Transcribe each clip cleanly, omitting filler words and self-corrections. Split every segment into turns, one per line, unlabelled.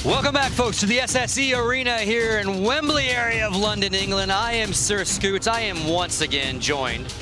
Welcome back, folks, to the SSE Arena here in Wembley area of London, England. I am Sir Scoots. I am once again joined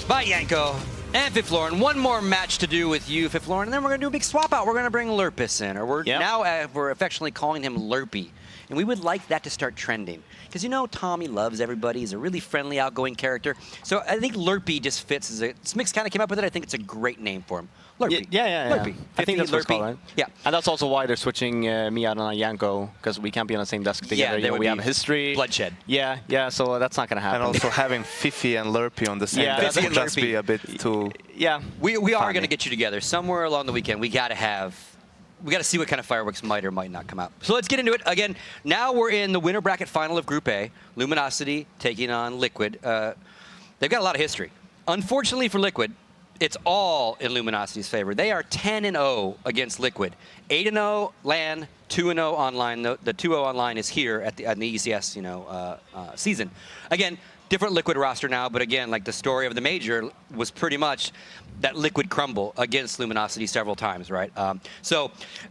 by Janko and Fifflaren. One more match to do with you, Fifflaren, and then we're going to do a big swap out. We're going to bring Lurpus in, or we're affectionately calling him Lurpy. And we would like that to start trending. Because, you know, Tommy loves everybody. He's a really friendly, outgoing character. So I think Lurpy just fits as a... Smix kind of came up with it. I think it's a great name for him. Lurpy.
Yeah.
Lurpy.
I think that's what it's called, right?
Yeah.
And that's also why they're switching me out on Janko, because we can't be on the same desk together.
Yeah,
we have history.
Bloodshed.
Yeah, so that's not going to happen.
And also having Fifi and Lurpy on the same desk would just be a bit too...
Yeah.
We are going to get you together somewhere along the weekend. We got to see what kind of fireworks might or might not come out. So let's get into it. Again, now we're in the winner bracket final of Group A. Luminosity taking on Liquid. They've got a lot of history. Unfortunately for Liquid, it's all in Luminosity's favor. They are 10-0 against Liquid. 8-0 LAN, 2-0 online. The 2-0 online is here at the ECS, season. Again, different Liquid roster now, but again, like the story of the major was pretty much that Liquid crumble against Luminosity several times, right? And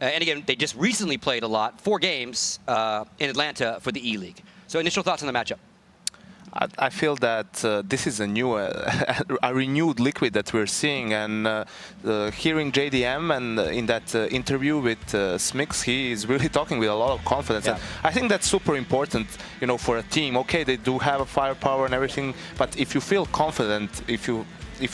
again, they just recently played a lot, 4 games in Atlanta for the EliGE. So initial thoughts on the matchup?
I feel that this is a renewed Liquid that we're seeing, and hearing JDM and in that interview with Smix, he is really talking with a lot of confidence. Yeah. And I think that's super important, for a team. Okay, they do have a firepower and everything, but if you feel confident, if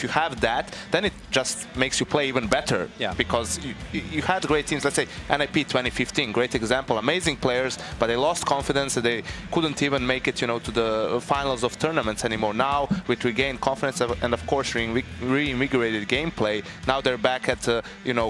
you have that, then it just makes you play even better. Yeah. Because you had great teams. Let's say NIP 2015, great example, amazing players, but they lost confidence. They couldn't even make it, to the finals of tournaments anymore. Now, with regained confidence and of course reinvigorated gameplay, now they're back at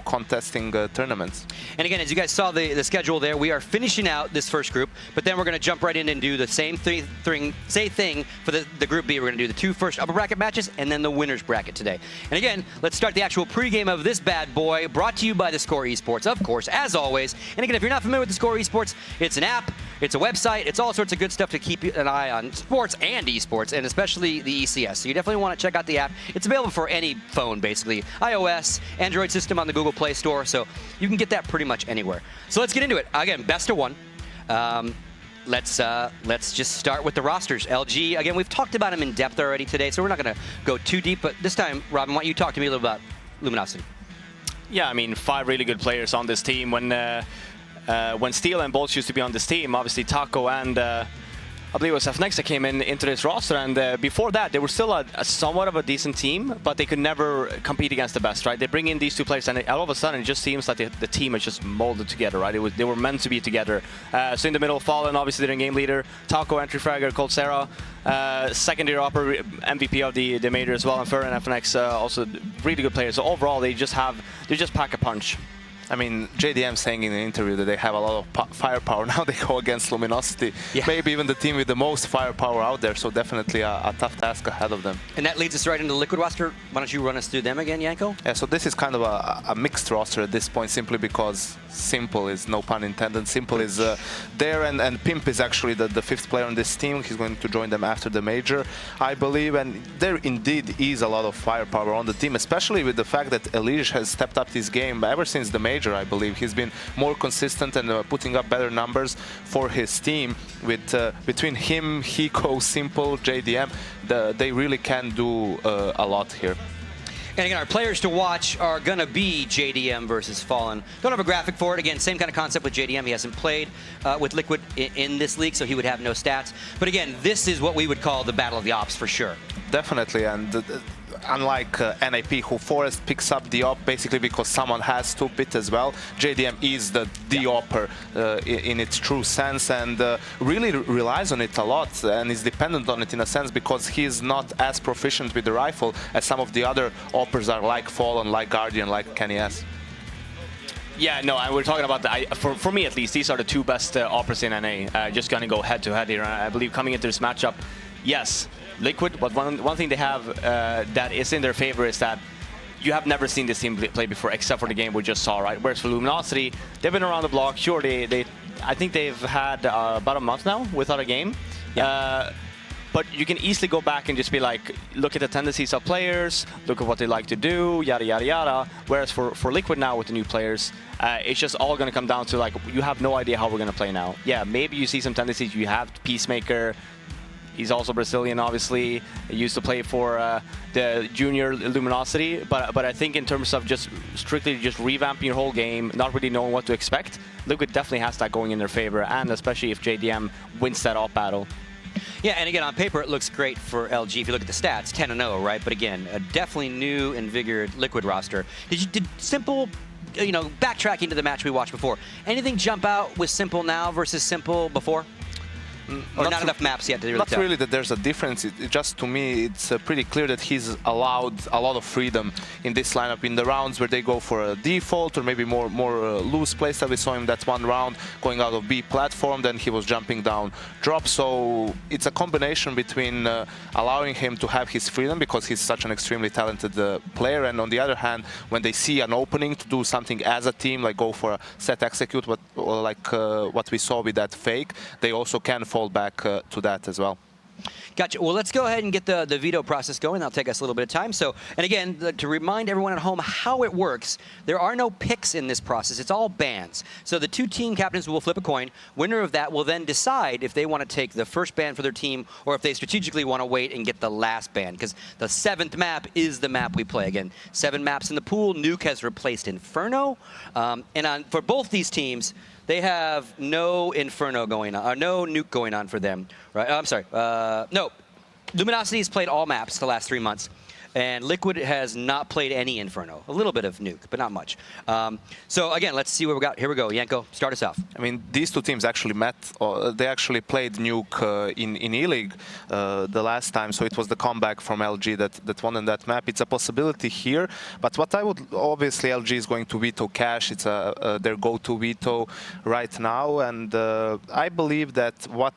contesting tournaments. And
again, as you guys saw the schedule there, we are finishing out this first group, but then we're going to jump right in and do the same thing for the Group B. We're going to do the 2 first upper bracket matches and then the winners bracket today. And again, let's start the actual pregame of this bad boy, brought to you by the Score Esports, of course, as always. And again, if you're not familiar with the Score Esports, it's an app, it's a website, it's all sorts of good stuff to keep an eye on sports and esports, and especially the ECS. So you definitely want to check out the app. It's available for any phone, basically. iOS, Android system on the Google Play Store, so you can get that pretty much anywhere. So let's get into it. Again, best of 1. Let's just start with the rosters. EliGE, again, we've talked about them in depth already today, so we're not going to go too deep, but this time, Robin, why don't you talk to me a little about Luminosity?
Yeah, I mean, 5 really good players on this team. When Steel and Bolts used to be on this team, obviously Taco and I believe it was FNX that came into this roster, and before that, they were still a somewhat of a decent team, but they could never compete against the best, right? They bring in these 2 players, and all of a sudden, it just seems like the team is just molded together, right? They were meant to be together. So in the middle, Fallen, obviously, their game leader, Taco, entry fragger, coldzera, second-year upper MVP of the major as well, and Fer and FNX, also really good players. So overall, they just pack a punch.
I mean, JDM saying in the interview that they have a lot of firepower. Now they go against Luminosity. Yeah. Maybe even the team with the most firepower out there, so definitely a tough task ahead of them.
And that leads us right into the Liquid roster. Why don't you run us through them again, Janko?
Yeah, so this is kind of a mixed roster at this point, simply because Simple is, no pun intended, Simple is there, and Pimp is actually the 5th player on this team. He's going to join them after the major, I believe, and there indeed is a lot of firepower on the team, especially with the fact that EliGE has stepped up this game ever since the major. I believe he's been more consistent and putting up better numbers for his team. With between him, Hiko, Simple, JDM, they really can do a lot here.
And again, our players to watch are going to be JDM versus Fallen. Don't have a graphic for it. Again, same kind of concept with JDM. He hasn't played with Liquid in this league, so he would have no stats. But again, this is what we would call the Battle of the Ops for sure.
Definitely, and unlike NIP, who Forest picks up the op basically because someone has to pit as well, JDM is the opper in its true sense, and really relies on it a lot and is dependent on it in a sense, because he's not as proficient with the rifle as some of the other oppers are, like Fallen, like Guardian, like Cannella.
Yeah, no, and we're talking about for me at least, these are the 2 best oppers in NA. Just gonna go head to head here. I believe coming into this matchup, yes, Liquid, but one thing they have that is in their favor is that you have never seen this team play before, except for the game we just saw, right? Whereas for Luminosity, they've been around the block. Sure, I think they've had about a month now without a game. Yeah. but you can easily go back and just be like, look at the tendencies of players, look at what they like to do, yada, yada, yada. Whereas for Liquid now with the new players, it's just all going to come down to like, you have no idea how we're going to play now. Yeah, maybe you see some tendencies. You have Peacemaker. He's also Brazilian, obviously. He used to play for the junior Luminosity. But I think in terms of just strictly just revamping your whole game, not really knowing what to expect, Liquid definitely has that going in their favor, and especially if JDM wins that off battle.
Yeah, and again, on paper, it looks great for LG. If you look at the stats, 10-0, right? But again, a definitely new, invigorated Liquid roster. Did Simple, backtracking to the match we watched before, anything jump out with Simple now versus Simple before? Or not enough maps yet to really
Not
tell?
really that there's a difference. Just to me, it's pretty clear that he's allowed a lot of freedom in this lineup in the rounds where they go for a default or maybe more loose playstyle. We saw him that one round going out of B platform, then he was jumping down drop. So it's a combination between allowing him to have his freedom because he's such an extremely talented player, and on the other hand, when they see an opening to do something as a team, like go for a set execute, what we saw with that fake, they also can fall back to that as well.
Gotcha. Well, let's go ahead and get the veto process going. That'll take us a little bit of time. So, and again, to remind everyone at home how it works, there are no picks in this process. It's all bans. So the two team captains will flip a coin. Winner of that will then decide if they want to take the first ban for their team or if they strategically want to wait and get the last ban, because the 7th map is the map we play. Again, 7 maps in the pool. Nuke has replaced Inferno. For both these teams, they have no Inferno going on, or no Nuke going on for them, right? I'm sorry. No, Luminosity has played all maps the last 3 months, and Liquid has not played any Inferno. A little bit of Nuke, but not much. So again, let's see what we got. Here we go. Janko, start us off.
I mean, these two teams actually met, they actually played Nuke in EliGE the last time, so it was the comeback from LG that won on that map. It's a possibility here, but what I would, obviously LG is going to veto Cash. It's their go-to veto right now, and I believe that what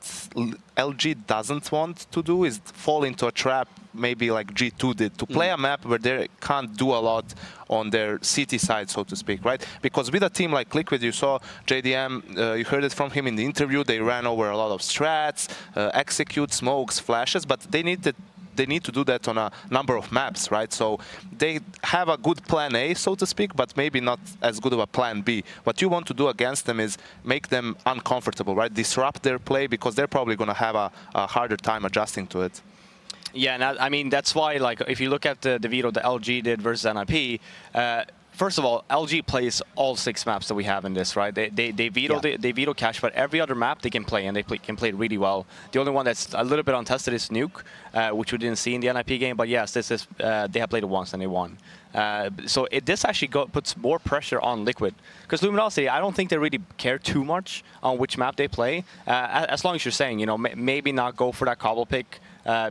LG doesn't want to do is fall into a trap maybe like G2 did, to play a map where they can't do a lot on their city side, so to speak, right? Because with a team like Liquid, you saw JDM, you heard it from him in the interview, they ran over a lot of strats, execute, smokes, flashes, but they need to do that on a number of maps, right? So they have a good plan A, so to speak, but maybe not as good of a plan B. What you want to do against them is make them uncomfortable, right? Disrupt their play, because they're probably going to have a harder time adjusting to it.
Yeah, and I mean, that's why, like, if you look at the veto that LG did versus NIP, first of all, LG plays all 6 maps that we have in this, right? They veto Cash, but every other map they can play, and they can play really well. The only one that's a little bit untested is Nuke, which we didn't see in the NIP game. But yes, this is they have played it once and they won. So this actually puts more pressure on Liquid, because Luminosity, I don't think they really care too much on which map they play, as long as you're saying, you know, maybe not go for that cobble pick.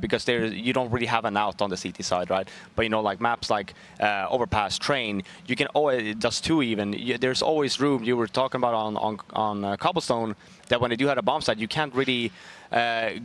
Because you don't really have an out on the CT side, right? But you know, like maps like Overpass, Train, you can always, Dust 2 even, there's always room. You were talking about on Cobblestone, that when they do have a bomb site, you can't really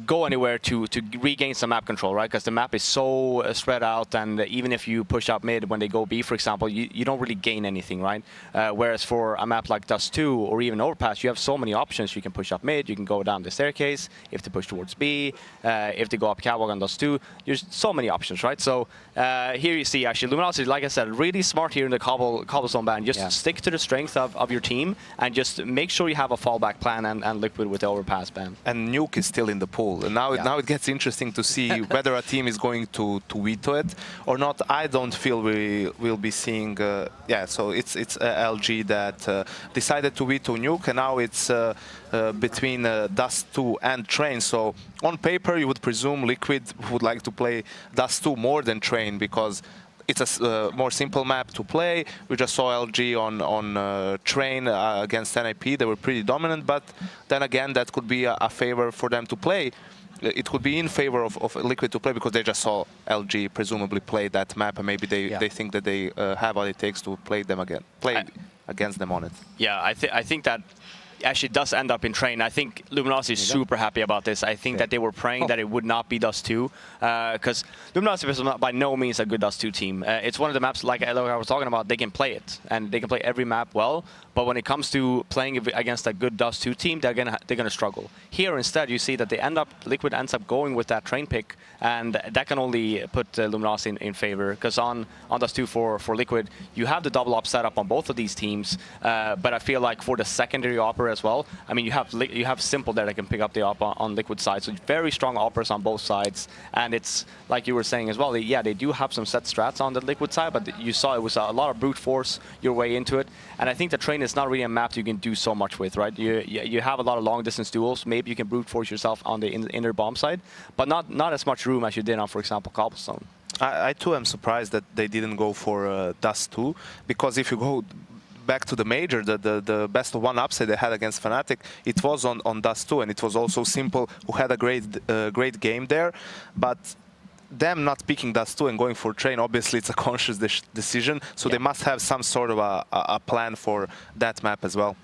go anywhere to regain some map control, right? Because the map is so spread out, and even if you push up mid when they go B, for example, you don't really gain anything, right? Whereas for a map like Dust 2 or even Overpass, you have so many options. You can push up mid, you can go down the staircase, if they push towards B, if they go up Catwalk on Dust 2, there's so many options, right? So here you see, actually, Luminosity, like I said, really smart here in the Cobblestone ban. Just stick to the strength of your team, and just make sure you have a fallback plan, and Liquid with the Overpass ban.
And Nuke is still in the pool, and now it gets interesting to see whether a team is going to veto it or not. I don't feel we will be seeing. So it's LG that decided to veto Nuke, and now it's between Dust 2 and Train. So on paper, you would presume Liquid would like to play Dust 2 more than Train, because it's a more simple map to play. We just saw LG on Train against NIP. They were pretty dominant, but then again, that could be a favor for them to play. It could be in favor of Liquid to play, because they just saw LG presumably play that map, and maybe they think that they have what it takes to play them again, against them on it.
Yeah, I think that actually does end up in train. I think Luminosity is super happy about this. I think that they were praying that it would not be Dust 2, because Luminosity is by no means a good Dust 2 team. It's one of the maps, like I was talking about, they can play it, and they can play every map well, but when it comes to playing against a good Dust 2 team, they're gonna struggle. Here, instead, you see that Liquid ends up going with that train pick, and that can only put Luminosity in favor, because on Dust 2 for Liquid, you have the double op setup on both of these teams, but I feel like for the secondary opera as well, I mean, you have Simple there that can pick up the op on Liquid side, so very strong operas on both sides, and it's like you were saying as well, they do have some set strats on the Liquid side, but you saw it was a lot of brute force your way into it, and I think the train is not really a map you can do so much with, right? You have a lot of long distance duels, maybe you can brute force yourself on the inner bomb side, but not as much room as you did on, for example, Cobblestone.
I too am surprised that they didn't go for Dust 2, because if you go back to the major, the best of one upset they had against Fnatic, it was on Dust 2, and it was also Simple, who had a great game there, but them not picking Dust 2 and going for train, obviously it's a conscious decision, so they must have some sort of a plan for that map as well.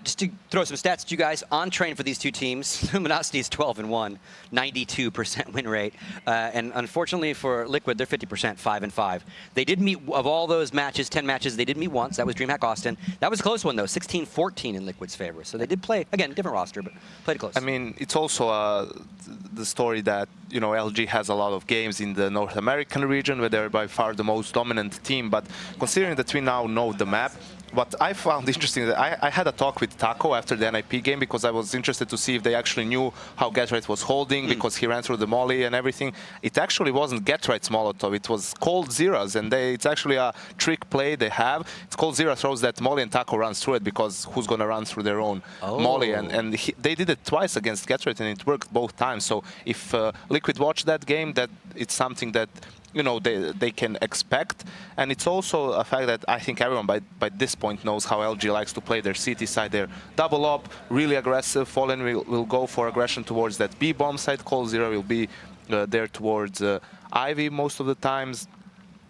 Just to throw some stats to you guys, on train for these two teams, Luminosity is 12-1, 92% win rate, and unfortunately for Liquid, they're 50%, 5-5. They did meet, of all those matches, 10 matches, they did meet once. That was DreamHack Austin. That was a close one though, 16-14 in Liquid's favor. So they did play, again, different roster, but played close.
I mean, it's also the story that, you know, LG has a lot of games in the North American region where they're by far the most dominant team, but considering that we now know the map, what I found interesting, that I had a talk with Taco after the NIP game, because I was interested to see if they actually knew how GetRight was holding, because he ran through the molly and everything. It actually wasn't GetRight's Molotov, it was coldzera's, and it's actually a trick play they have. It's coldzera throws that molly and Taco runs through it, because who's going to run through their own molly? And they did it twice against GetRight, and it worked both times. So if Liquid watched that game, that it's something that, you know, they can expect. And it's also a fact that I think everyone by this point knows how LG likes to play their CT side. They're double up, really aggressive. Fallen will go for aggression towards that B bomb side. coldzera will be there towards Ivy most of the times.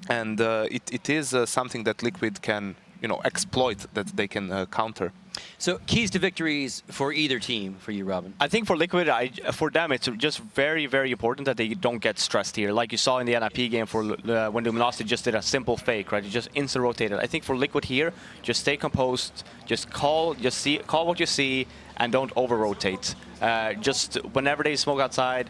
And it is something that Liquid can, you know, exploit, that they can counter.
So keys to victories for either team for you, Robin?
I think for Liquid, for them, it's just very, very important that they don't get stressed here. Like you saw in the NIP game for when Luminosity just did a simple fake, right? You just instant rotated. I think for Liquid here, just stay composed, just call what you see, and don't over rotate. Just whenever they smoke outside,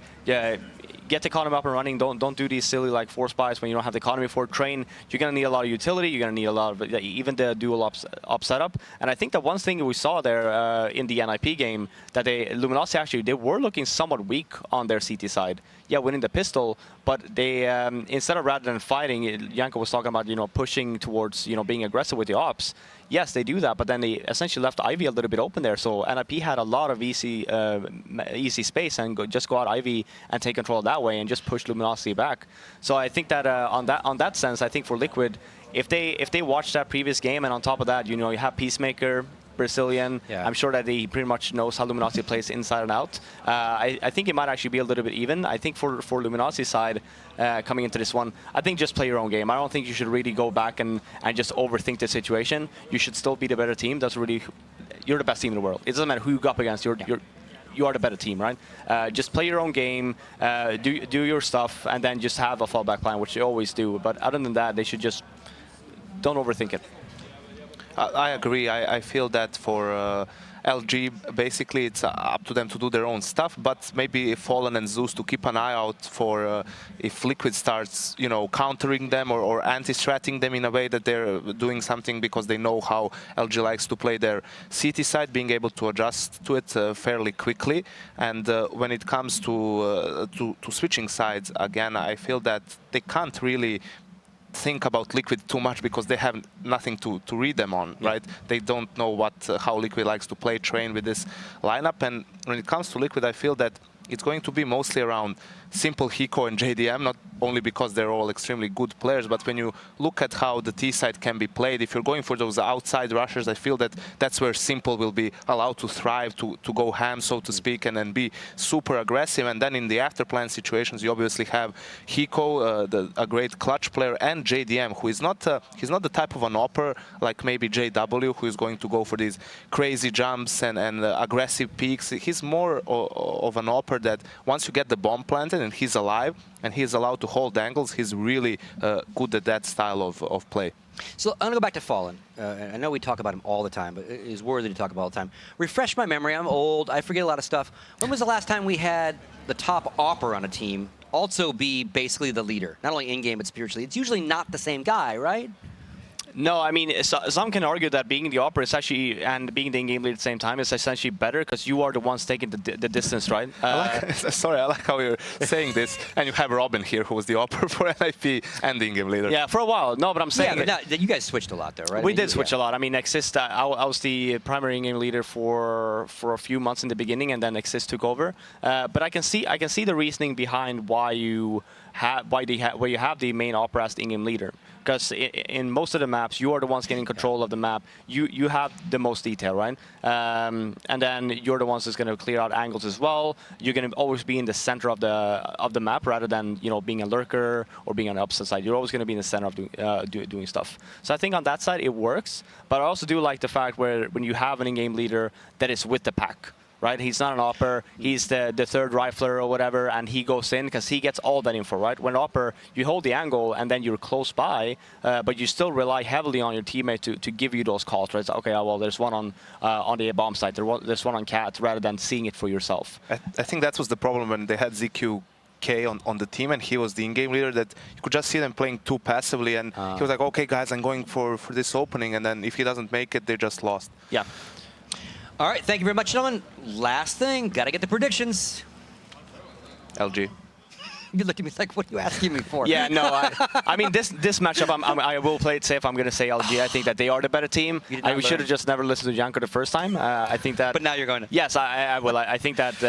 get the economy up and running. Don't do these silly like force buys when you don't have the economy for train. You're gonna need a lot of utility. You're gonna need a lot of even the dual op setup. And I think that one thing we saw there in the NIP game, that Luminosity actually, they were looking somewhat weak on their CT side. Yeah, winning the pistol, but they instead of rather than fighting, Janko was talking about, you know, pushing towards, you know, being aggressive with the ops. Yes, they do that, but then they essentially left Ivy a little bit open there. So NIP had a lot of easy space, and just go out Ivy and take control that way and just push Luminosity back. So I think that on that sense, I think for Liquid, if they watch that previous game, and on top of that, you know, you have Peacemaker, Brazilian. Yeah. I'm sure that he pretty much knows how Luminosity plays inside and out. I think it might actually be a little bit even. I think for Luminosity side, coming into this one, I think just play your own game. I don't think you should really go back and just overthink the situation. You should still be the better team. That's really, you're the best team in the world. It doesn't matter who you go up against. You are the better team, right? Just play your own game, do your stuff, and then just have a fallback plan, which they always do. But other than that, they should just don't overthink it.
I agree. I feel that for LG, basically it's up to them to do their own stuff, but maybe Fallen and Zeus to keep an eye out for if Liquid starts, you know, countering them or anti-stratting them in a way that they're doing something, because they know how LG likes to play their CT side, being able to adjust to it fairly quickly. And when it comes to switching sides, again, I feel that they can't really think about Liquid too much, because they have nothing to read them on, right? They don't know how Liquid likes to play train with this lineup. And when it comes to Liquid, I feel that it's going to be mostly around simple Hiko and JDM, not only because they're all extremely good players, but when you look at how the T side can be played, if you're going for those outside rushers, I feel that that's where simple will be allowed to thrive, to go ham, so to speak, and then be super aggressive. And then in the after-plan situations, you obviously have Hiko, a great clutch player, and JDM, who is not he's not the type of an opper like maybe JW, who is going to go for these crazy jumps and aggressive peaks. He's more of an opper that once you get the bomb planted and he's alive and he's allowed to hold angles, he's really good at that style of play.
So I'm going to go back to Fallen. I know we talk about him all the time, but it is worthy to talk about all the time. Refresh my memory. I'm old. I forget a lot of stuff. When was the last time we had the top opper on a team also be basically the leader? Not only in-game, but spiritually. It's usually not the same guy, right?
No, I mean, some can argue that being the opera is actually, and being the in-game lead at the same time, is essentially better because you are the ones taking the distance, right?
Sorry, I like how you're saying this, and you have Robin here, who was the opera for NIP and the in-game leader.
Yeah, for a while. No, but I'm saying...
Yeah, but you guys switched a lot, though, right?
We did switch a lot. I mean, Exist, I was the primary in-game leader for a few months in the beginning, and then Exist took over. But I can see the reasoning behind why you have the main opera as the in-game leader. Because in most of the maps, you are the ones getting control of the map. You have the most detail, right? And then you're the ones that's going to clear out angles as well. You're going to always be in the center of the map rather than being a lurker or being on the opposite side. You're always going to be in the center of doing stuff. So I think on that side it works. But I also do like the fact where when you have an in-game leader that is with the pack. Right? He's not an opper, he's the third rifler or whatever, and he goes in because he gets all that info, right? When opper, you hold the angle and then you're close by, but you still rely heavily on your teammate to give you those calls, right? So, okay, well, there's one on the bomb site, there's one on cat, rather than seeing it for yourself.
I think that was the problem when they had ZQK on the team, and he was the in-game leader, that you could just see them playing too passively, and he was like, okay, guys, I'm going for this opening, and then if he doesn't make it, they just lost.
Yeah.
All right, thank you very much, gentlemen. Last thing, got to get the predictions.
LG.
You looked at me like, what are you asking me for?
Yeah, no, I mean, this matchup, I will play it safe. I'm going to say LG. I think that they are the better team. We should have just never listened to Janko the first time. I think that...
But now you're going to...
Yes, I will. I think that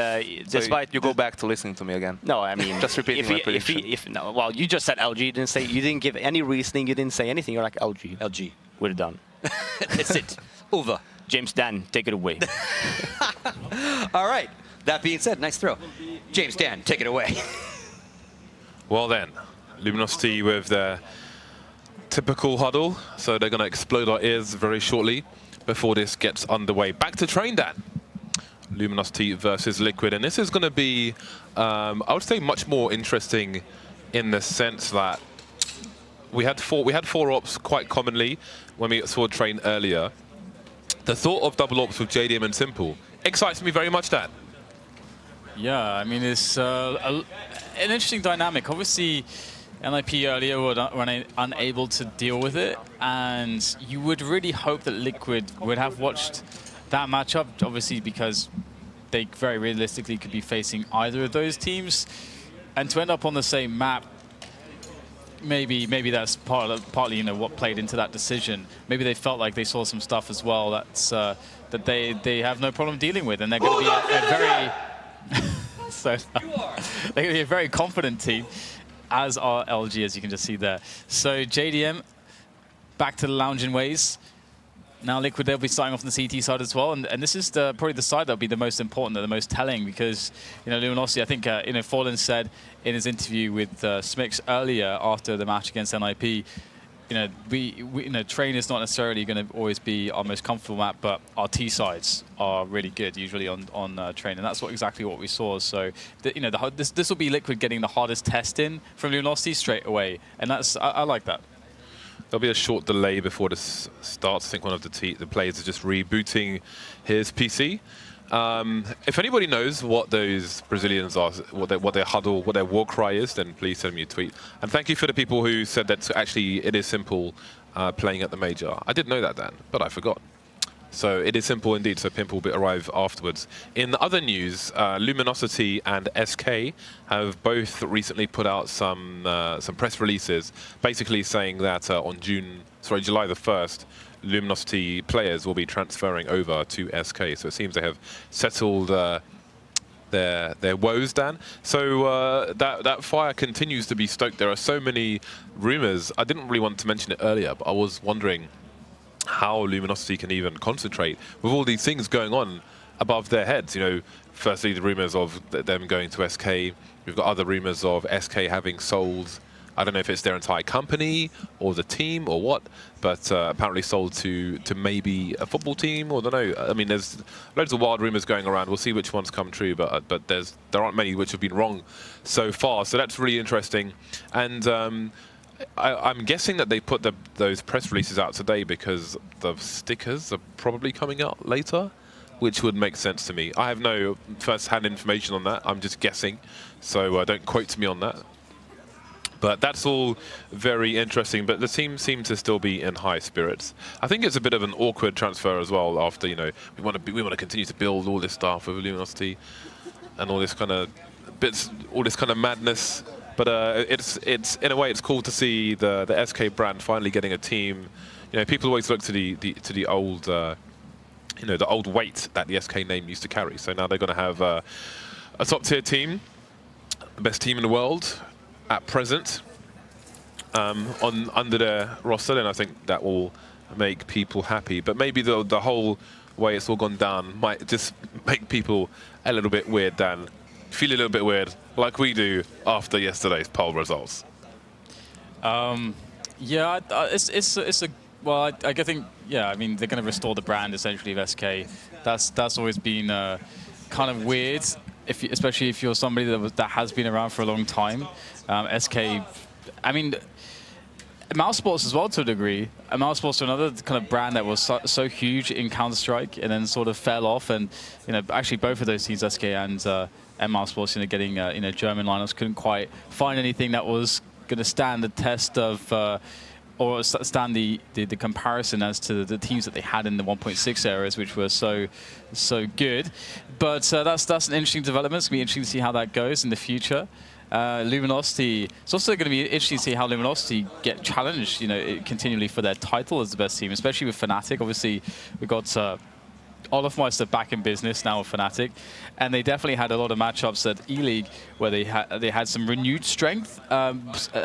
despite...
So you go back to listening to me again.
No, I mean...
Just repeating my prediction.
No, well, you just said LG. You didn't give any reasoning. You didn't say anything. You're like, LG.
LG.
We're done.
That's it. Over.
James Dan, take it away.
All right. That being said, nice throw. James Dan, take it away.
Well then, Luminosity with their typical huddle, so they're going to explode our ears very shortly before this gets underway. Back to train, Dan. Luminosity versus Liquid, and this is going to be, I would say, much more interesting in the sense that we had four ops quite commonly when we saw train earlier. The thought of double ops with JDM and Simple excites me very much, Dan.
Yeah, I mean, it's an interesting dynamic. Obviously, NIP earlier were unable to deal with it, and you would really hope that Liquid would have watched that matchup, obviously because they very realistically could be facing either of those teams, and to end up on the same map. Maybe that's partly what played into that decision. Maybe they felt like they saw some stuff as well that's that they have no problem dealing with, and they're going to be a very they're going to be a very confident team, as are LG, as you can just see there. So JDM back to the lounging ways. Now Liquid, they'll be starting off on the CT side as well, and this is probably the side that'll be the most important, the most telling, because Luminosity, I think Fallen said in his interview with Smix earlier after the match against NIP, train is not necessarily going to always be our most comfortable map, but our T sides are really good usually on train, and that's exactly what we saw. So this will be Liquid getting the hardest test in from Luminosity straight away, and I like that.
There'll be a short delay before this starts. I think one of the players is just rebooting his PC. If anybody knows what those Brazilians are, what their huddle, what their war cry is, then please send me a tweet. And thank you for the people who said that actually it is Simple playing at the major. I did know that, Dan, but I forgot. So it is Simple indeed, so Pimp will arrive afterwards. In other news, Luminosity and SK have both recently put out some press releases, basically saying that on July the 1st, Luminosity players will be transferring over to SK. So it seems they have settled their woes, Dan. So that fire continues to be stoked. There are so many rumors. I didn't really want to mention it earlier, but I was wondering how Luminosity can even concentrate with all these things going on above their heads. You know, firstly, the rumors of them going to SK. We've got other rumors of SK having sold, I don't know if it's their entire company or the team or what, but apparently sold to maybe a football team, or I don't know. I mean, there's loads of wild rumors going around. We'll see which ones come true, but there aren't many which have been wrong so far. So that's really interesting. And I'm guessing that they put those press releases out today because the stickers are probably coming out later, which would make sense to me. I have no first-hand information on that. I'm just guessing, so don't quote me on that. But that's all very interesting. But the team seems to still be in high spirits. I think it's a bit of an awkward transfer as well. After, you know, we want to continue to build all this stuff with Luminosity and all this kind of bits, all this kind of madness. But it's in a way it's cool to see the SK brand finally getting a team. You know, people always look to the old, you know, the old weight that the SK name used to carry. So now they're going to have a top tier team, the best team in the world at present, under their roster, and I think that will make people happy. But maybe the whole way it's all gone down might just make people a little bit weird, Dan. Feel a little bit weird, like we do after yesterday's poll results.
Yeah, it's a well. I think yeah. I mean, they're going to restore the brand essentially of SK. That's always been kind of weird, especially if you're somebody that has been around for a long time. SK, I mean, Mousesports as well to a degree. Mousesports are another kind of brand that was so huge in Counter-Strike and then sort of fell off. And you know, actually both of those teams, SK and Mousesports, you know, getting you know, German lineups, couldn't quite find anything that was going to stand the test of or stand the comparison as to the teams that they had in the 1.6 eras, which were so good. But that's an interesting development. It's going to be interesting to see how that goes in the future. Luminosity, it's also going to be interesting to see how Luminosity get challenged, you know, continually for their title as the best team, especially with Fnatic. Obviously, we've got Olofmeister back in business now with Fnatic, and they definitely had a lot of matchups at EliGE where they had some renewed strength. I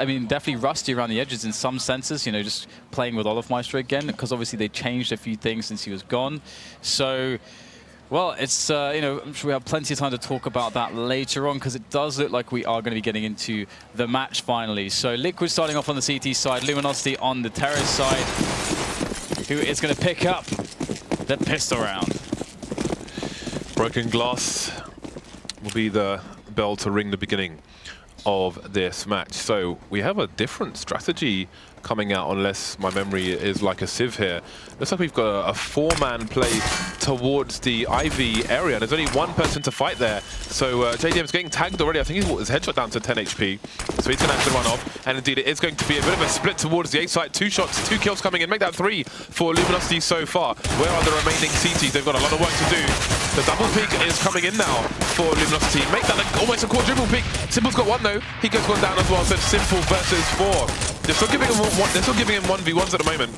mean, definitely rusty around the edges in some senses, you know, just playing with Olofmeister again, because obviously they changed a few things since he was gone. So, well, it's, you know, I'm sure we have plenty of time to talk about that later on, because it does look like we are going to be getting into the match finally. So Liquid starting off on the CT side, Luminosity on the Terrace side, who is going to pick up the pistol round.
Broken glass will be the bell to ring the beginning of this match. So we have a different strategy coming out, unless my memory is like a sieve here. Looks like we've got a four-man play towards the Ivy area. There's only one person to fight there. So JDM's getting tagged already. I think he's his headshot down to 10 HP. So he's going to have to run off. And indeed, it is going to be a bit of a split towards the A site. 2 shots, 2 kills coming in. Make that 3 for Luminosity so far. Where are the remaining CTs? They've got a lot of work to do. The double peek is coming in now for Luminosity. Make that like almost a quadruple peek. Simple's got 1 though. Hiko's gone down as well. So it's Simple versus 4. They're still giving him 1v1s at the moment.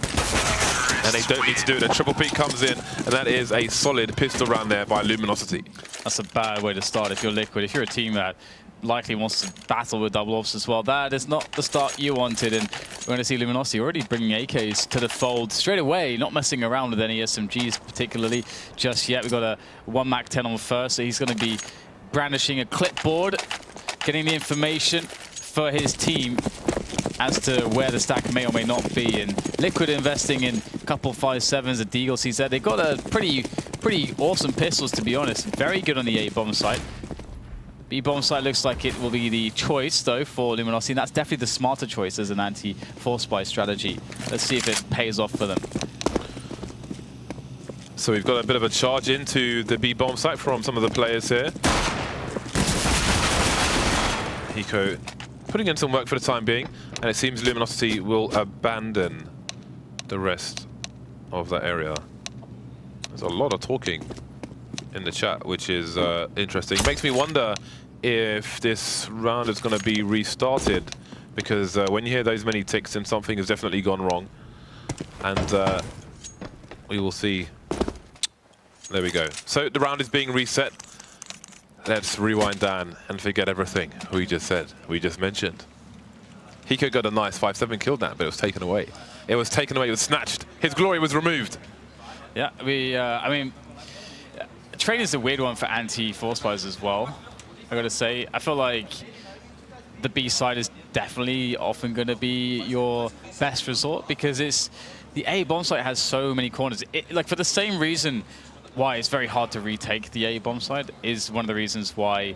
And they don't need to do it. A triple peek comes in, and that is a solid pistol round there by Luminosity.
That's a bad way to start if you're Liquid. If you're a team that likely wants to battle with double offs as well, that is not the start you wanted. And we're going to see Luminosity already bringing AKs to the fold straight away, not messing around with any SMGs particularly just yet. We've got a 1 Mac 10 on first, so he's going to be brandishing a clipboard, getting the information for his team as to where the stack may or may not be. And Liquid investing in a couple 5.7s at Deagle. He said they've got a pretty awesome pistols, to be honest. Very good on the A-bomb site. B-bomb site looks like it will be the choice, though, for Luminosity. And that's definitely the smarter choice as an anti-force buy strategy. Let's see if it pays off for them.
So we've got a bit of a charge into the B-bomb site from some of the players here. Hiko putting in some work for the time being, and it seems Luminosity will abandon the rest of that area. There's a lot of talking in the chat, which is interesting. It makes me wonder if this round is going to be restarted, because when you hear those many ticks, then something has definitely gone wrong. And we will see. There we go. So the round is being reset. let's rewind down and forget everything we just said, we just mentioned. Hiko got a nice 5-7 kill down, but it was taken away. It was taken away, it was snatched. His glory was removed.
Yeah, I mean, training is a weird one for anti-force buys as well, I gotta say. I feel like the B side is definitely often gonna be your best resort because it's, the A bomb site has so many corners. Like for the same reason why it's very hard to retake the A bomb site is one of the reasons why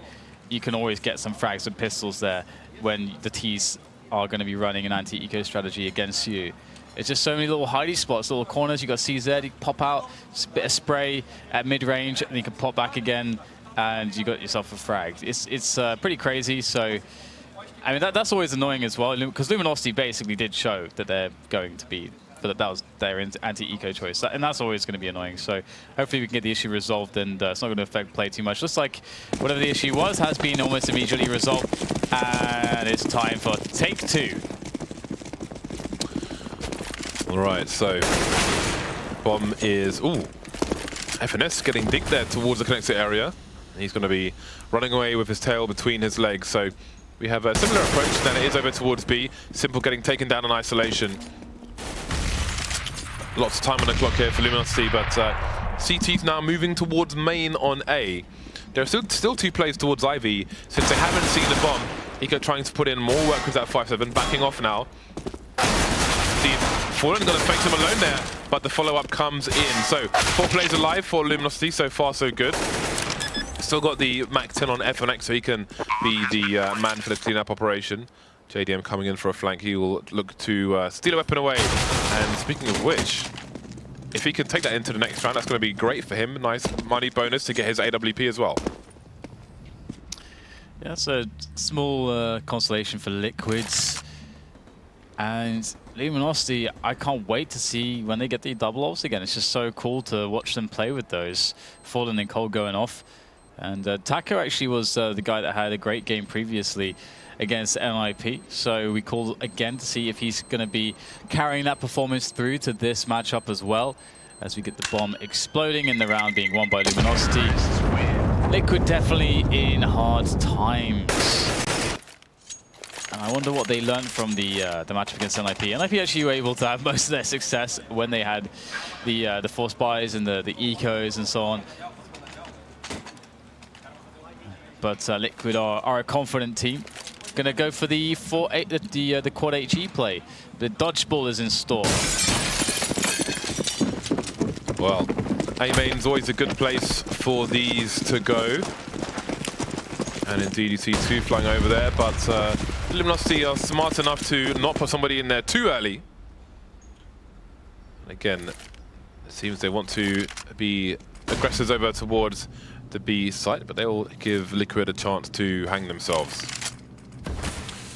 you can always get some frags and pistols there when the Ts are going to be running an anti-eco strategy against you. It's just so many little hidey spots, little corners. You got CZ, you pop out, a bit of spray at mid-range, and you can pop back again, and you got yourself a frag. It's pretty crazy. So, I mean, that's always annoying as well, because Luminosity basically did show that they're going to be, that was their anti-eco choice, and that's always going to be annoying. So hopefully we can get the issue resolved, and it's not going to affect play too much. Looks like whatever the issue was has been almost immediately resolved, and it's time for take 2.
All right, so bomb is, ooh, FNS getting digged there towards the connector area. He's going to be running away with his tail between his legs. So we have a similar approach, then it is over towards B. Simple getting taken down in isolation. Lots of time on the clock here for Luminosity, but CT's now moving towards main on A. There are still 2 plays towards Ivy, since they haven't seen the bomb. Hiko trying to put in more work with that 5-7, backing off now. Steve Fallen going to face him alone there, but the follow-up comes in. So 4 plays alive for Luminosity, so far so good. Still got the Mac 10 on F and X, so he can be the man for the cleanup operation. JDM coming in for a flank. He will look to steal a weapon away. And speaking of which, if he can take that into the next round, that's going to be great for him. Nice money bonus to get his AWP as well.
Yeah, it's a small consolation for Liquids. And Luminosity, I can't wait to see when they get the double ults again. It's just so cool to watch them play with those. Fallen and Cole going off. And Tacio actually was the guy that had a great game previously against NIP. So we called again to see if he's going to be carrying that performance through to this matchup as well, as we get the bomb exploding and the round being won by Luminosity. Liquid definitely in hard times. And I wonder what they learned from the matchup against NIP. NIP actually were able to have most of their success when they had the force buys and the ecos and so on. But Liquid are a confident team. Gonna go for the quad HE play. The dodgeball is in store.
Well, A main's always a good place for these to go. And indeed, you see 2 flying over there, but Luminosity are smart enough to not put somebody in there too early. And again, it seems they want to be aggressors over towards the B site, but they will give Liquid a chance to hang themselves.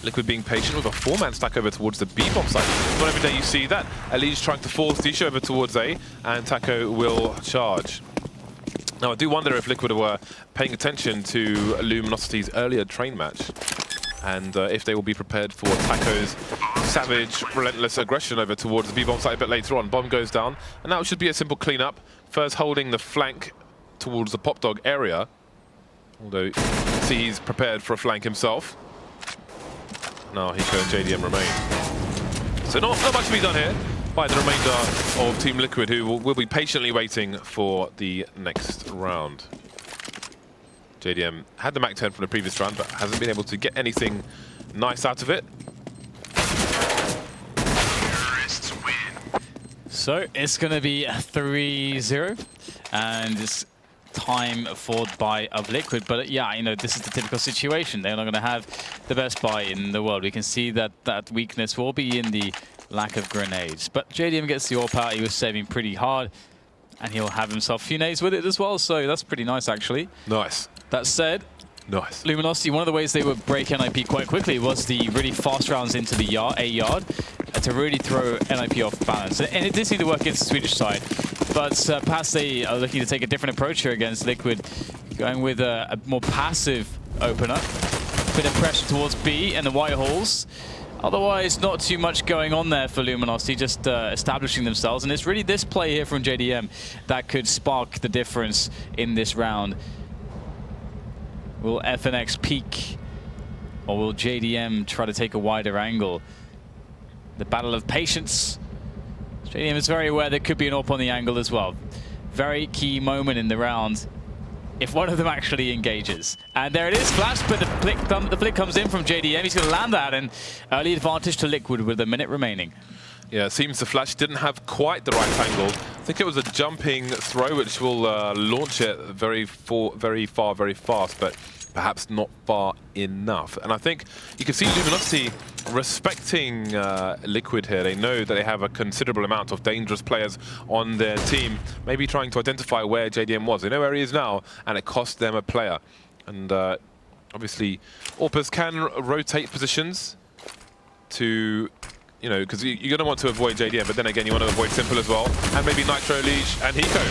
Liquid being patient with a 4-man stack over towards the B bomb site. Not every day you see that. EliGE trying to force Tacio over towards A, and Tacio will charge. Now I do wonder if Liquid were paying attention to Luminosity's earlier train match, and if they will be prepared for Tacio's savage, relentless aggression over towards the B bomb site a bit later on. Bomb goes down, and now it should be a simple cleanup. First holding the flank towards the Pop Dog area, although you can see he's prepared for a flank himself. Now Hiko and JDM remain. So not much to be done here by the remainder of Team Liquid, who will be patiently waiting for the next round. JDM had the Mac 10 from the previous round, but hasn't been able to get anything nice out of it.
So it's going to be a 3-0, and it's time for buy of Liquid. But yeah, you know, this is the typical situation. They're not going to have the best buy in the world. We can see that that weakness will be in the lack of grenades. But JDM gets the AWP out. He was saving pretty hard, and he'll have himself a few nades with it as well. So that's pretty nice, actually.
Nice.
That said,
nice.
Luminosity, one of the ways they would break NIP quite quickly was the really fast rounds into the A yard to really throw NIP off balance. And it did seem to work against the Swedish side, but perhaps they are looking to take a different approach here against Liquid, going with a more passive opener. Bit of pressure towards B and the white halls. Otherwise, not too much going on there for Luminosity, just establishing themselves. And it's really this play here from JDM that could spark the difference in this round. Will FNX peek? Or will JDM try to take a wider angle? The battle of patience. JDM is very aware there could be an AWP on the angle as well. Very key moment in the round if one of them actually engages. And there it is, flash, but the flick comes in from JDM. He's going to land that, and early advantage to Liquid with a minute remaining.
Yeah, it seems the flash didn't have quite the right angle. I think it was a jumping throw which will launch it very far, very fast, but perhaps not far enough. And I think you can see Luminosity respecting Liquid here. They know that they have a considerable amount of dangerous players on their team, maybe trying to identify where JDM was. They know where he is now, and it cost them a player. And obviously, AWPers can rotate positions to, you know, because you're going to want to avoid JDM, but then again, you want to avoid Simple as well, and maybe Nitro, EliGE, and Hiko.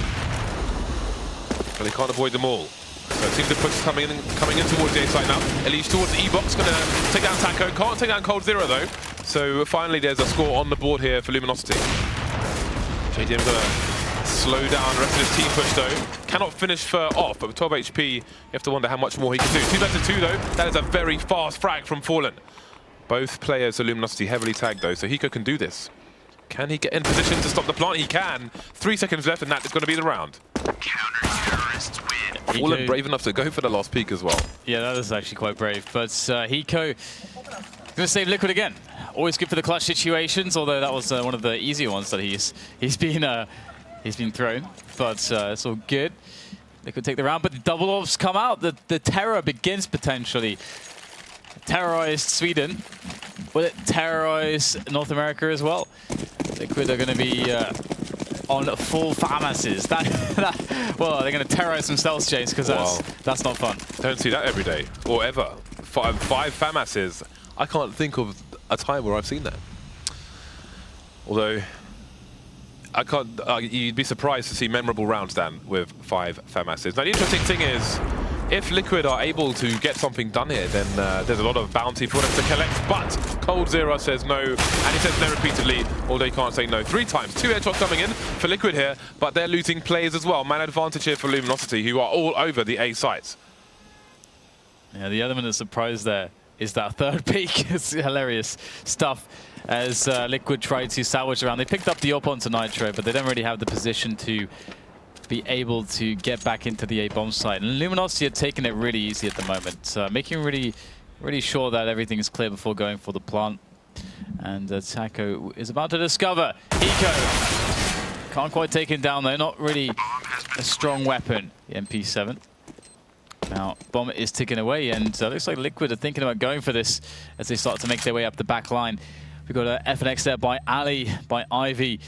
But they can't avoid them all. So it seems the push is coming in towards the A site now. EliGE towards the E-box, going to take down Tacio. Can't take down coldzera though. So finally there's a score on the board here for Luminosity. JDM going to slow down the rest of his team push though. Cannot finish off, but with 12 HP, you have to wonder how much more he can do. 2-2 though. That is a very fast frag from Fallen. Both players are Luminosity heavily tagged though, so Hiko can do this. Can he get in position to stop the plant? He can. 3 seconds left, and that is going to be the round. Counter-terrorists win. Fallen brave enough to go for the last peak as well.
Yeah, that is actually quite brave. But Hiko going to save Liquid again. Always good for the clutch situations, although that was one of the easier ones that he's been thrown. But it's all good. Liquid take the round, but the double orbs come out. The terror begins potentially. Terrorized Sweden. Will it terrorize North America as well? Liquid are going to be on full FAMASes. Well, they're going to terrorize themselves, James, because that's not fun.
Don't see that every day, or ever. Five FAMASes. I can't think of a time where I've seen that. Although, I can't. You'd be surprised to see memorable rounds, Dan, with 5 FAMASes. Now, the interesting thing is, if Liquid are able to get something done here, then there's a lot of bounty for them to collect. But coldzera says no, and he says no repeatedly, although he can't say no 3 times. 2 headshots coming in for Liquid here, but they're losing players as well. Man advantage here for Luminosity, who are all over the A sites.
Yeah, the element of surprise there is that third peak. It's hilarious stuff as Liquid tried to salvage around. They picked up the AWP onto Nitro, but they don't really have the position to be able to get back into the A-bomb site. And Luminosity are taking it really easy at the moment, making really sure that everything is clear before going for the plant. And Tacio is about to discover Hiko. Can't quite take him down though, not really a strong weapon, the MP7. Now, bomb is ticking away, and looks like Liquid are thinking about going for this as they start to make their way up the back line. We've got an FNX there by Ali, by Ivy.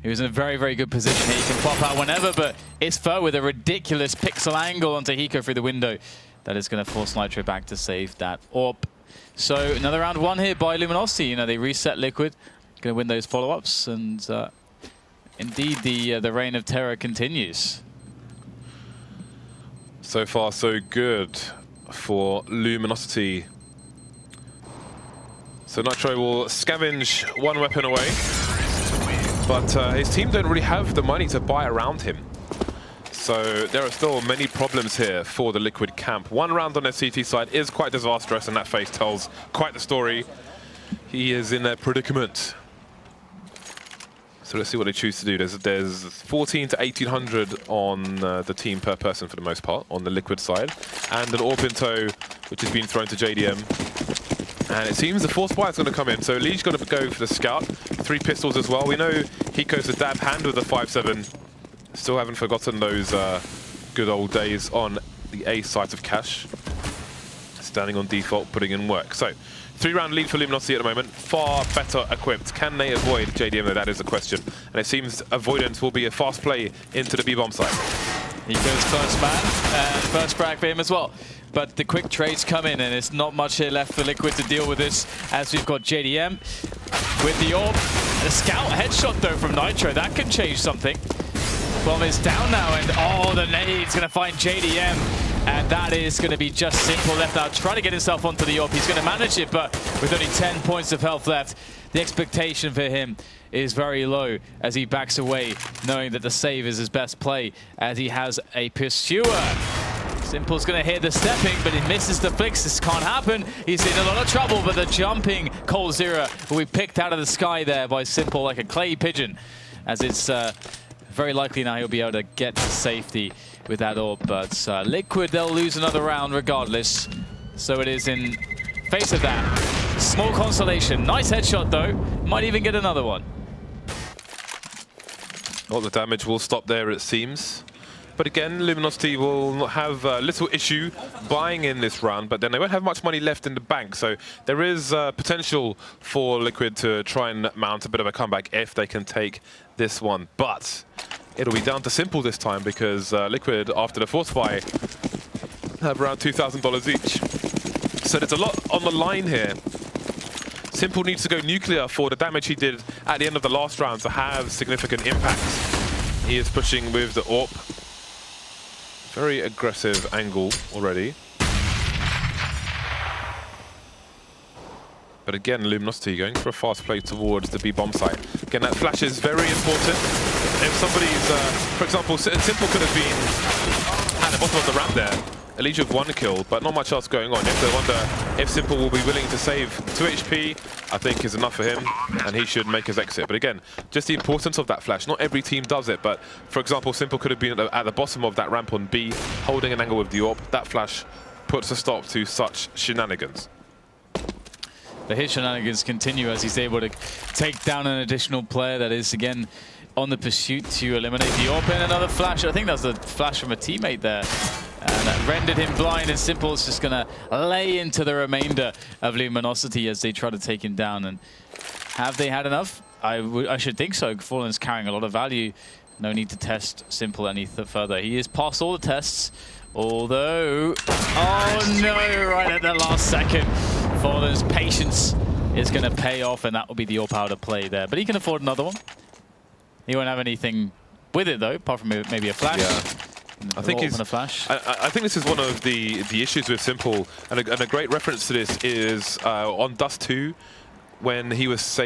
He was in a very, very good position here. He can pop out whenever, but it's Fur with a ridiculous pixel angle onto Hiko through the window. That is going to force Nitro back to save that AWP. So another round 1 here by Luminosity. You know, they reset Liquid, going to win those follow-ups, and indeed the reign of terror continues.
So far, so good for Luminosity. So Nitro will scavenge 1 weapon away. But his team don't really have the money to buy around him. So there are still many problems here for the Liquid camp. 1 round on their CT side is quite disastrous, and that face tells quite the story. He is in a predicament. So let's see what they choose to do. There's 14 to 1800 on the team per person for the most part, on the Liquid side. And an AWP in tow, which has been thrown to JDM. And it seems the force buy is going to come in. So EliGE's got to go for the scout. 3 pistols as well. We know Hiko's a dab hand with the 5.7. Still haven't forgotten those good old days on the A site of Cash. Standing on default, putting in work. So 3-round lead for Luminosity at the moment. Far better equipped. Can they avoid JDM though? That is the question. And it seems avoidance will be a fast play into the B-bomb site.
Hiko's first man and first frag for him as well. But the quick trades come in, and there's not much here left for Liquid to deal with this, as we've got JDM with the AWP. A scout headshot, though, from Nitro. That can change something. Bomb is down now, and the nade's going to find JDM. And that is going to be just Simple left out, trying to get himself onto the AWP. He's going to manage it, but with only 10 points of health left, the expectation for him is very low as he backs away, knowing that the save is his best play, as he has a pursuer. Simple's going to hit the stepping, but he misses the flicks. This can't happen. He's in a lot of trouble, but the jumping coldzera will be picked out of the sky there by Simple like a clay pigeon, as it's very likely now he'll be able to get to safety with that orb. But Liquid, they'll lose another round regardless. So it is in face of that. Small consolation. Nice headshot, though. Might even get another one.
Well, the damage will stop there, it seems. But again, Luminosity will have little issue buying in this round, but then they won't have much money left in the bank. So there is potential for Liquid to try and mount a bit of a comeback if they can take this one. But it'll be down to Simple this time, because Liquid, after the force buy, have around $2,000 each. So there's a lot on the line here. Simple needs to go nuclear for the damage he did at the end of the last round to have significant impact. He is pushing with the AWP. Very aggressive angle already. But again, Luminosity going for a fast play towards the B bomb site. Again, that flash is very important. If somebody's, for example, Simple could have been at the bottom of the ramp there. EliGE with 1 kill, but not much else going on. You have to wonder if Simple will be willing to save 2 HP, I think is enough for him, and he should make his exit. But again, just the importance of that flash. Not every team does it, but for example, Simple could have been at the bottom of that ramp on B, holding an angle with the AWP. That flash puts a stop to such shenanigans.
But his shenanigans continue as he's able to take down an additional player that is, again, on the pursuit to eliminate the AWP. And another flash. I think that's a flash from a teammate there. And that rendered him blind, and Simple's just going to lay into the remainder of Luminosity as they try to take him down. And have they had enough? I should think so. Fallen's carrying a lot of value. No need to test Simple any further. He is past all the tests, although... Oh no, right at the last second. Fallen's patience is going to pay off, and that will be the all-powder play there. But he can afford another one. He won't have anything with it, though, apart from maybe a flash.
Yeah. I think I think this is one of the issues with Simple, and a great reference to this is on Dust 2 when he was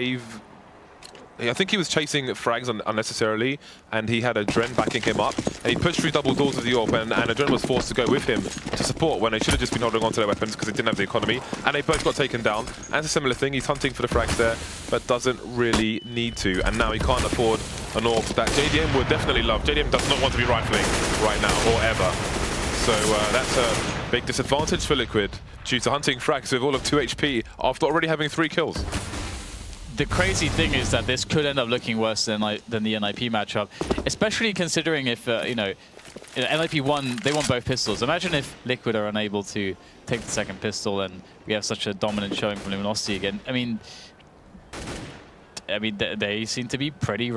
I think he was chasing frags unnecessarily, and he had Adren backing him up, and he pushed through double doors with the AWP, and Adren was forced to go with him to support when they should have just been holding on to their weapons because they didn't have the economy, and they both got taken down. And it's a similar thing, he's hunting for the frags there, but doesn't really need to, and now he can't afford an AWP that JDM would definitely love. JDM does not want to be rifling right now, or ever. So that's a big disadvantage for Liquid due to hunting frags with all of 2 HP after already having 3 kills.
The crazy thing is that this could end up looking worse than the NIP matchup, especially considering if, you know, NIP won, they won both pistols. Imagine if Liquid are unable to take the second pistol and we have such a dominant showing from Luminosity again. I mean, they seem to be pretty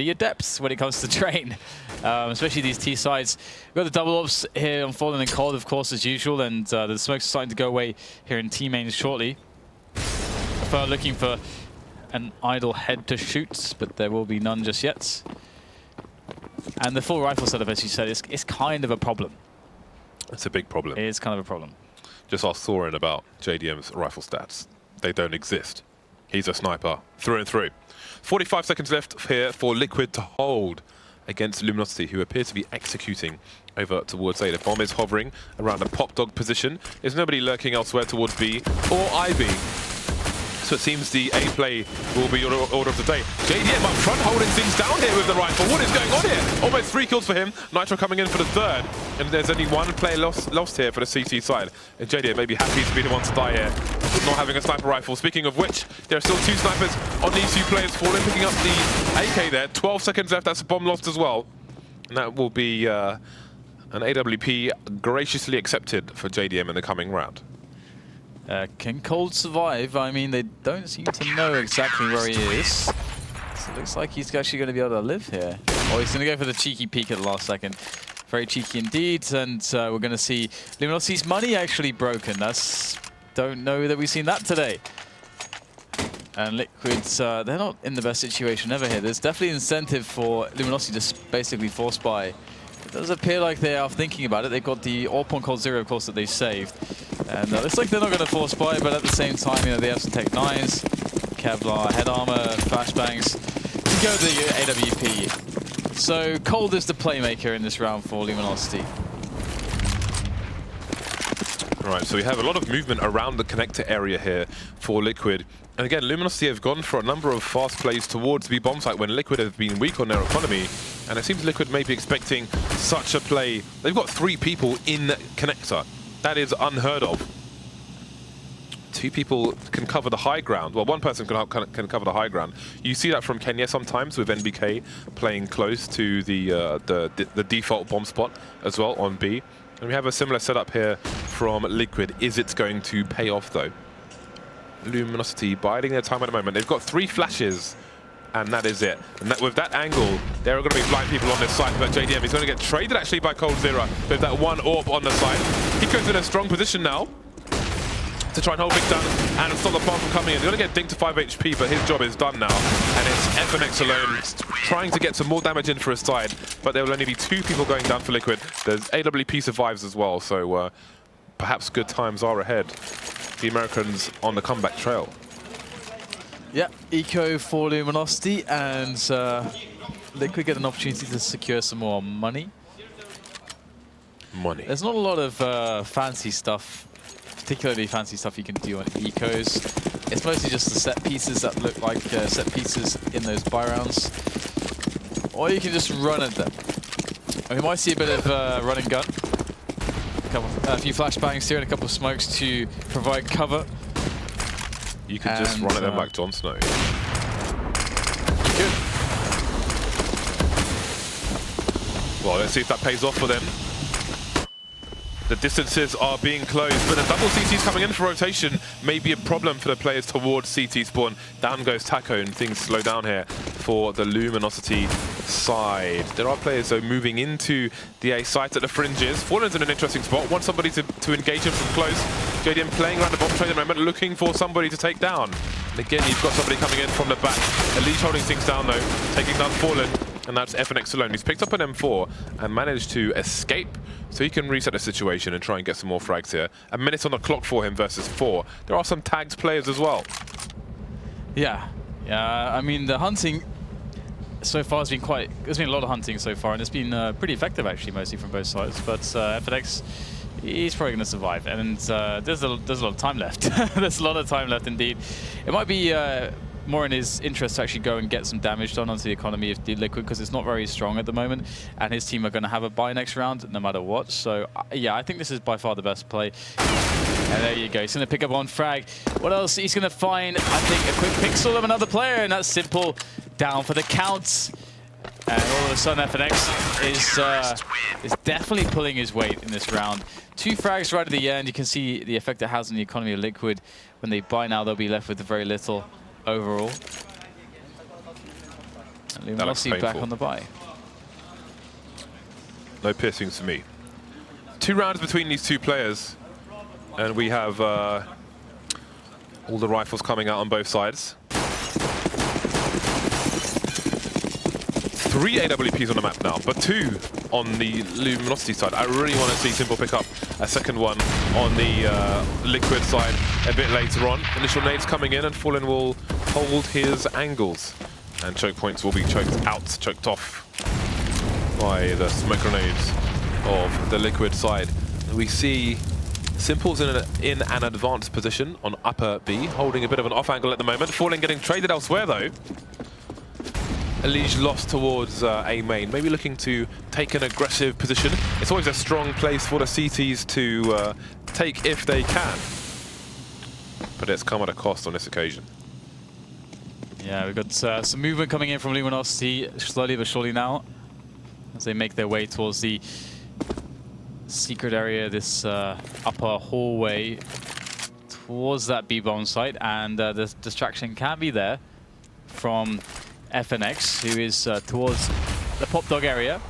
adept when it comes to train, especially these T sides. We've got the double ops here on Fallen and Cold, of course, as usual, and the smokes are starting to go away here in T main shortly. Looking for an idle head to shoot, but there will be none just yet. And the full rifle setup, as you said, is kind of a problem.
It's a big problem.
It is kind of a problem.
Just ask Thorin about JDM's rifle stats. They don't exist. He's a sniper, through and through. 45 seconds left here for Liquid to hold against Luminosity, who appear to be executing over towards A. The bomb is hovering around a pop dog position. There's nobody lurking elsewhere towards B or IB. So it seems the A play will be your order of the day. JDM up front holding things down here with the rifle. What is going on here? Almost 3 kills for him. Nitro coming in for the 3rd. And there's only 1 player lost here for the CT side. And JDM may be happy to be the one to die here with not having a sniper rifle. Speaking of which, there are still 2 snipers on these 2 players. Fallen picking up the AK there. 12 seconds left. That's a bomb lost as well. And that will be an AWP graciously accepted for JDM in the coming round.
Can Cold survive? I mean, they don't seem to know exactly where he is. So it looks like he's actually going to be able to live here. Oh, he's going to go for the cheeky peek at the last second. Very cheeky indeed. And we're going to see Luminosity's money actually broken. Don't know that we've seen that today. And Liquid's, they're not in the best situation ever here. There's definitely incentive for Luminosity to basically force buy. It does appear like they are thinking about it. They've got the AWP on coldzera, of course, that they saved. And looks like they're not going to force buy, but at the same time, you know, they have some Tech 9s, Kevlar, head armor, flashbangs to go to the AWP. So Cold is the playmaker in this round for Luminosity.
Right, so we have a lot of movement around the connector area here for Liquid. And again, Luminosity have gone for a number of fast plays towards the bomb site when Liquid have been weak on their economy. And it seems Liquid may be expecting such a play. They've got 3 people in connector. That is unheard of. 2 people can cover the high ground. Well, 1 person can cover the high ground. You see that from Kenya sometimes with NBK playing close to the default bomb spot as well on B. And we have a similar setup here from Liquid. Is it going to pay off though? Luminosity biding their time at the moment. They've got 3 flashes, and that is it. And with that angle, there are going to be blind people on this side. But JDM is going to get traded actually by coldzera with that 1 orb on the side. Hiko's in a strong position now to try and hold Vic down and stop the bomb from coming in. They're going to get dinged to 5 HP, but his job is done now. And it's FNX alone trying to get some more damage in for his side, but there will only be 2 people going down for Liquid. There's AWP survives as well, so perhaps good times are ahead. The Americans on the comeback trail.
Yeah, eco for Luminosity, and Liquid get an opportunity to secure some more money. There's not a lot of fancy stuff, particularly fancy stuff you can do on ecos. It's mostly just the set pieces that look like set pieces in those buy rounds. Or you can just run at them. And we might see a bit of run and gun. A few flashbangs here and a couple of smokes to provide cover.
You could just run at them like Jon Snow.
Good.
Well, let's see if that pays off for them. The distances are being closed, but the double CTs coming in for rotation may be a problem for the players towards CT spawn. Down goes Taco, and things slow down here for the Luminosity side. There are players, though, moving into the A site at the fringes. Fallen's in an interesting spot. Wants somebody to engage him from close. JDM playing around the bomb trade at the moment, looking for somebody to take down. And again, you've got somebody coming in from the back. EliGE holding things down, though, taking down Fallen. And that's FNX alone. He's picked up an M4 and managed to escape, so he can reset the situation and try and get some more frags here. A minute on the clock for him versus 4. There are some tagged players as well.
Yeah. I mean, the hunting so far has been there's been a lot of hunting so far, and it's been pretty effective actually, mostly from both sides. But FNX, he's probably going to survive, and there's a lot of time left. There's a lot of time left indeed. It might be more in his interest to actually go and get some damage done onto the economy of the Liquid, because it's not very strong at the moment, and his team are going to have a buy next round no matter what. So yeah, I think this is by far the best play. And there you go. He's going to pick up one frag. What else? He's going to find, I think, a quick pixel of another player, and that's simple. Down for the count. And all of a sudden, FNX is definitely pulling his weight in this round. 2 frags right at the end. You can see the effect it has on the economy of Liquid. When they buy now, they'll be left with very little overall. And Luminosity back on the buy.
No piercings for me. 2 rounds between these 2 players. And we have all the rifles coming out on both sides. 3 AWPs on the map now, but 2 on the Luminosity side. I really want to see Simple pick up a second one on the Liquid side a bit later on. Initial nades coming in, and Fallen will hold his angles. And choke points will be choked off by the smoke grenades of the Liquid side. And we see Simple's in an advanced position on upper B, holding a bit of an off angle at the moment. Fallen getting traded elsewhere though. EliGE lost towards A main, maybe looking to take an aggressive position. It's always a strong place for the CTs to take if they can. But it's come at a cost on this occasion.
Yeah, we've got some movement coming in from Luminosity, slowly but surely now, as they make their way towards the secret area, this upper hallway towards that B-bomb site, and the distraction can be there from FNX, who is towards the pop dog area,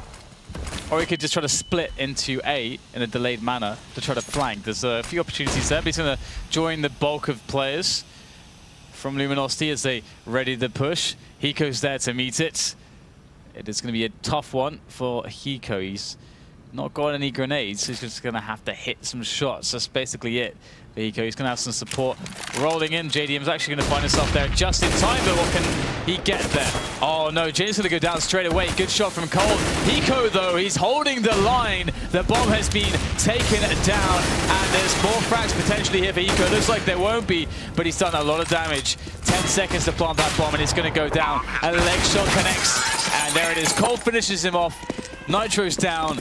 or he could just try to split into A in a delayed manner to try to flank. There's a few opportunities there, but he's going to join the bulk of players from Luminosity as they ready the push. Hiko's there to meet it. It is going to be a tough one for Hiko. He's not got any grenades. He's just going to have to hit some shots. That's basically it. Hiko, he's going to have some support rolling in. JDM's actually going to find himself there just in time, but what can he get there? Oh no, JDM's going to go down straight away. Good shot from Cold. Hiko, though, he's holding the line. The bomb has been taken down, and there's more frags potentially here for Hiko. Looks like there won't be, but he's done a lot of damage. 10 seconds to plant that bomb, and it's going to go down. And the leg shot connects, and there it is. Cold finishes him off. Nitro's down,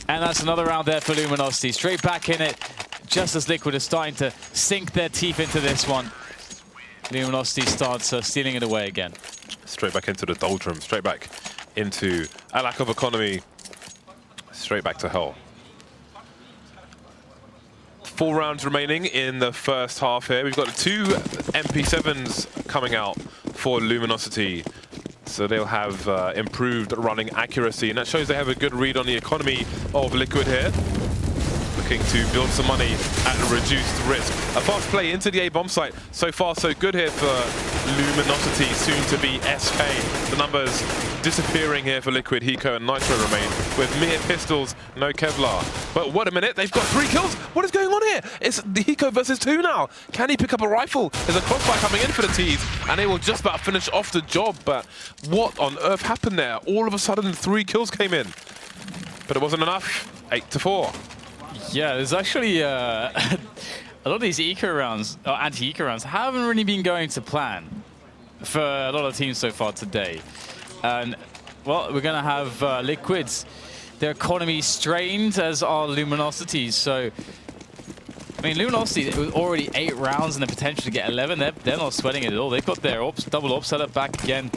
and that's another round there for Luminosity. Straight back in it. Just as Liquid is starting to sink their teeth into this one, Luminosity starts stealing it away again.
Straight back into the doldrum, straight back into a lack of economy, straight back to hell. 4 rounds remaining in the first half here. We've got 2 MP7s coming out for Luminosity. So they'll have improved running accuracy, and that shows they have a good read on the economy of Liquid here. Looking to build some money at a reduced risk. A fast play into the A bomb site. So far, so good here for Luminosity, soon to be SK. The numbers disappearing here for Liquid. Hiko and Nitro remain with mere pistols, no Kevlar. But what a minute, they've got 3 kills. What is going on here? It's the Hiko versus 2 now. Can he pick up a rifle? There's a crossfire coming in for the T's, and they will just about finish off the job. But what on earth happened there? All of a sudden, 3 kills came in. But it wasn't enough. 8-4.
Yeah, there's actually a lot of these eco rounds, or anti-eco rounds, haven't really been going to plan for a lot of teams so far today. And, well, we're going to have Liquids, their economy strained, as are Luminosities. So, I mean, Luminosity, it was already 8 rounds and the potential to get 11. They're not sweating it at all. They've got their double op setup back again.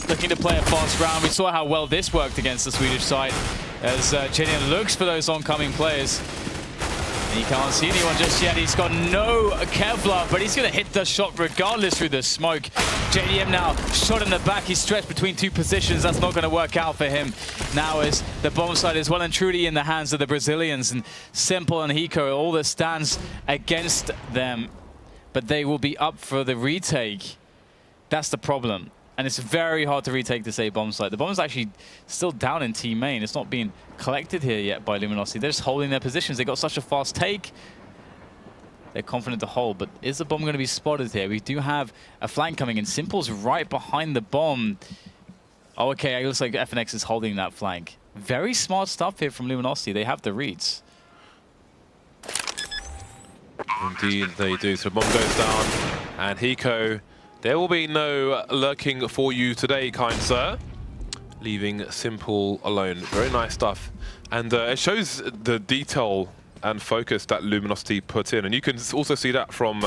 Looking to play a fast round. We saw how well this worked against the Swedish side as JDM looks for those oncoming players. And he can't see anyone just yet. He's got no Kevlar, but he's going to hit the shot regardless through the smoke. JDM now shot in the back. He's stretched between 2 positions. That's not going to work out for him. Now as the bomb site is well and truly in the hands of the Brazilians. And Simple and Hiko, all the stands against them. But they will be up for the retake. That's the problem. And it's very hard to retake this A bomb site. The bomb is actually still down in T main. It's not being collected here yet by Luminosity. They're just holding their positions. They got such a fast take. They're confident to hold, but is the bomb going to be spotted here? We do have a flank coming in. Simple's right behind the bomb. Oh, okay, it looks like FNX is holding that flank. Very smart stuff here from Luminosity. They have the reads.
Indeed, they do. So the bomb goes down, and Hiko, there will be no lurking for you today, kind sir. Leaving Simple alone. Very nice stuff. And it shows the detail and focus that Luminosity put in. And you can also see that from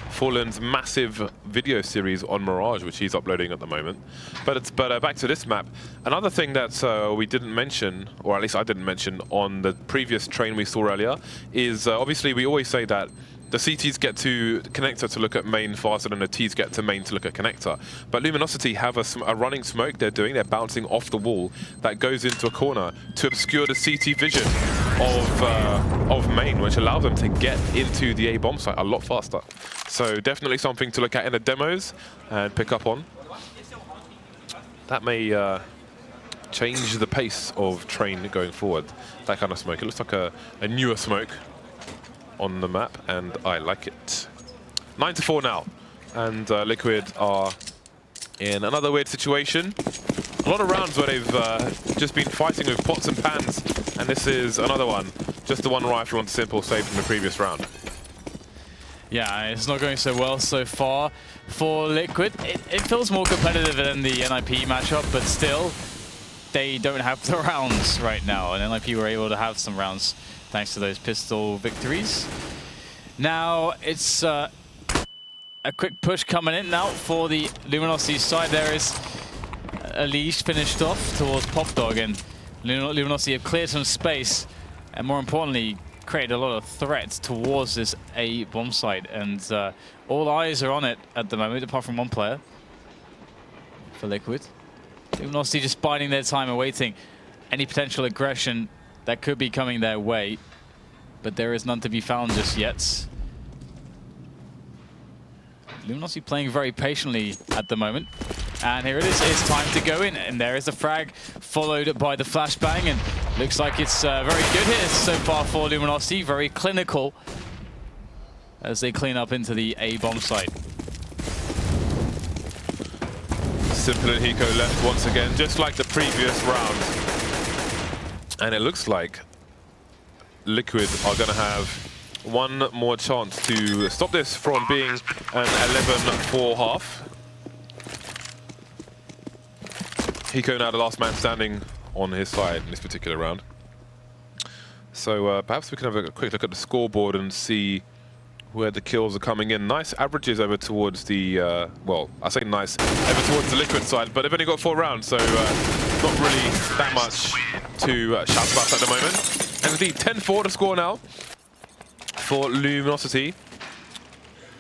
Fallen's massive video series on Mirage, which he's uploading at the moment. But back to this map. Another thing that we didn't mention, or at least I didn't mention on the previous train we saw earlier, is obviously we always say that the CTs get to connector to look at main faster than the Ts get to main to look at connector. But Luminosity have a running smoke they're bouncing off the wall that goes into a corner to obscure the CT vision of main, which allows them to get into the A bomb site a lot faster. So definitely something to look at in the demos and pick up on. That may change the pace of train going forward, that kind of smoke. It looks like a newer smoke on the map, and I like it. 9-4 now, and Liquid are in another weird situation. A lot of rounds where they've just been fighting with pots and pans, and this is another one. Just the one rifle on Simple saved from the previous round.
Yeah, it's not going so well so far for Liquid. It feels more competitive than the NIP matchup, but still, they don't have the rounds right now, and NIP were able to have some rounds thanks to those pistol victories. Now it's a quick push coming in now for the Luminosity side. There is EliGE finished off towards Popdog, and Luminosity have cleared some space, and more importantly, created a lot of threats towards this A bomb site. And all eyes are on it at the moment, apart from one player for Liquid. Luminosity just biding their time and waiting any potential aggression that could be coming their way, but there is none to be found just yet. Luminosity playing very patiently at the moment. And here it is. It's time to go in. And there is the frag, followed by the flashbang. And looks like it's very good here so far for Luminosity. Very clinical as they clean up into the A bomb site.
Simple and Hiko left once again, just like the previous round. And it looks like Liquid are going to have one more chance to stop this from being an 11-4 half. Hiko now the last man standing on his side in this particular round. So perhaps we can have a quick look at the scoreboard and see where the kills are coming in. Nice averages over towards the, well, I say nice, over towards the Liquid side, but they've only got 4 rounds, so not really that much to shout about at the moment. And indeed, 10-4 to score now for Luminosity.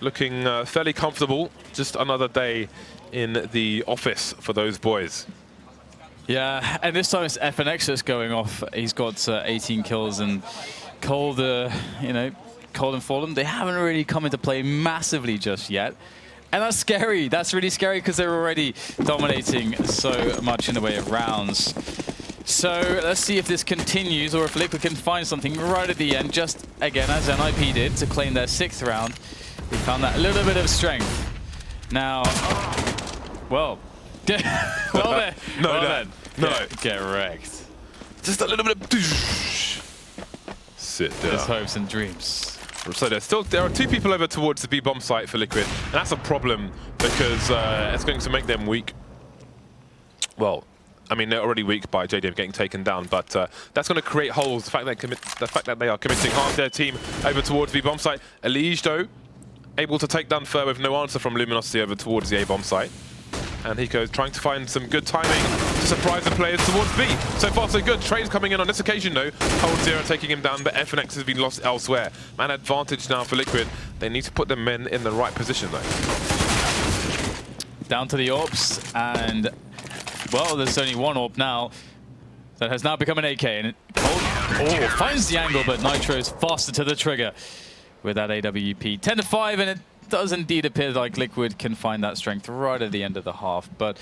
Looking fairly comfortable. Just another day in the office for those boys.
Yeah, and this time it's FNX that's going off. He's got 18 kills, and Cold, you know, Cold and Fallen, they haven't really come into play massively just yet. And that's scary. That's really scary because they're already dominating so much in the way of rounds. So let's see if this continues or if Liquid can find something right at the end, just again as NIP did to claim their 6th round. They found that little bit of strength. Now, well, well then.
No,
well
no,
then.
no.
Get wrecked.
Just a little bit of... Sit down.
His hopes and dreams.
So there are 2 people over towards the B bomb site for Liquid, and that's a problem because it's going to make them weak. Well, I mean they're already weak by JDM getting taken down, but that's going to create holes. The fact that they are committing half their team over towards the B bomb site. EliGE though able to take down Fur with no answer from Luminosity over towards the A bomb site. And Hiko is trying to find some good timing to surprise the players towards B. So far, so good. Trades coming in on this occasion, though. coldzera taking him down, but FNX has been lost elsewhere. Man advantage now for Liquid. They need to put the men in the right position, though.
Down to the AWPs, and, well, there's only one AWP now that has now become an AK. And Cold finds the angle, but Nitro is faster to the trigger with that AWP. 10-5, and it does indeed appear like Liquid can find that strength right at the end of the half, but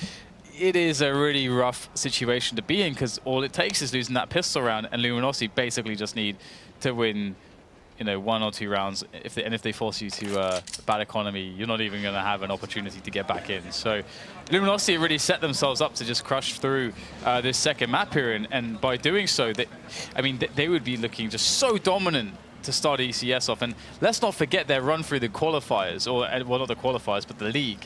it is a really rough situation to be in because all it takes is losing that pistol round, and Luminosity basically just need to win, you know, 1 or 2 rounds. If they force you to bad economy, you're not even going to have an opportunity to get back in. So Luminosity really set themselves up to just crush through this second map here, and by doing so, they would be looking just so dominant to start ECS off. And let's not forget their run through the qualifiers, or well, not the qualifiers, but the league.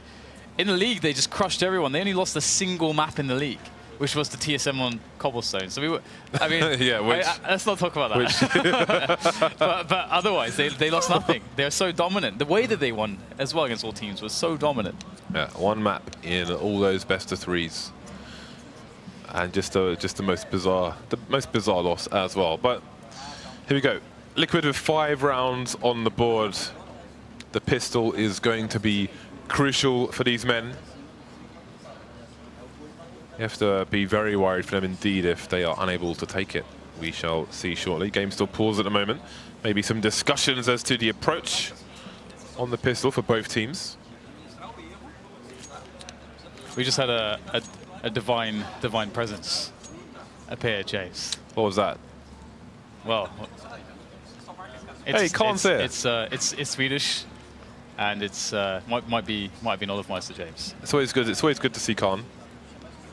In the league, they just crushed everyone. They only lost a single map in the league, which was the TSM on Cobblestone. So we were, I mean,
yeah,
let's not talk about that. but otherwise, they lost nothing. They were so dominant. The way that they won as well against all teams was so dominant.
Yeah, 1 map in all those best of 3s, and just the most bizarre loss as well. But here we go. Liquid with 5 rounds on the board. The pistol is going to be crucial for these men. You have to be very worried for them indeed if they are unable to take it. We shall see shortly. Game still paused at the moment. Maybe some discussions as to the approach on the pistol for both teams.
We just had a divine presence appear, James.
What was that?
Well,
hey, can't say
it. It's Swedish, and it's might be Olofmeister, James.
It's always good. It's always good to see Khan.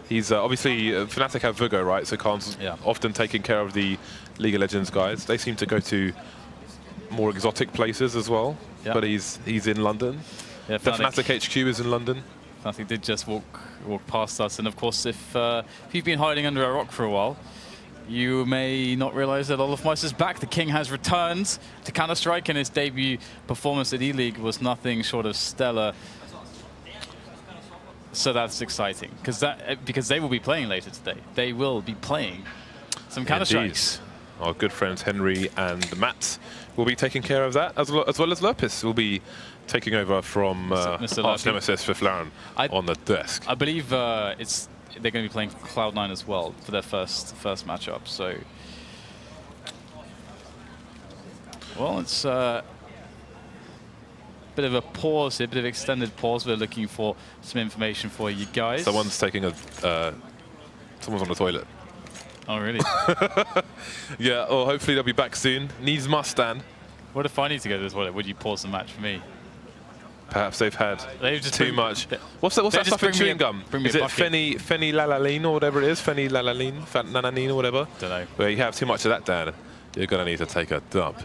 He's obviously Fnatic have Vugo, right? So Khan's often taking care of the League of Legends guys. They seem to go to more exotic places as well. But he's in London. Yeah, the Fnatic HQ is in London.
Fnatic did just walk past us, and of course, if you've been hiding under a rock for a while, you may not realize that Olofmeister's back. The King has returned to Counter-Strike, and his debut performance at EliGE was nothing short of stellar. So that's exciting, because they will be playing later today. They will be playing some Counter-Strikes.
Our good friends Henry and Matt will be taking care of that, as well as Lurpus will be taking over from arch nemesis Fifflaren on the desk.
I believe they're going to be playing Cloud9 as well for their first matchup. So, well, it's bit of a pause here, a bit of extended pause. We're looking for some information for you guys.
Someone's taking a... someone's on the toilet.
Oh, really?
Yeah, well, hopefully they'll be back soon. Needs must stand.
What if I need to go to the toilet? Would you pause the match for me?
Perhaps they've had too much. What's that stuff in chewing gum? Is it phenylalanine or whatever it is? Phenylalanine or whatever?
Don't know.
Where you have too much of that, Dan, you're going to need to take a dump.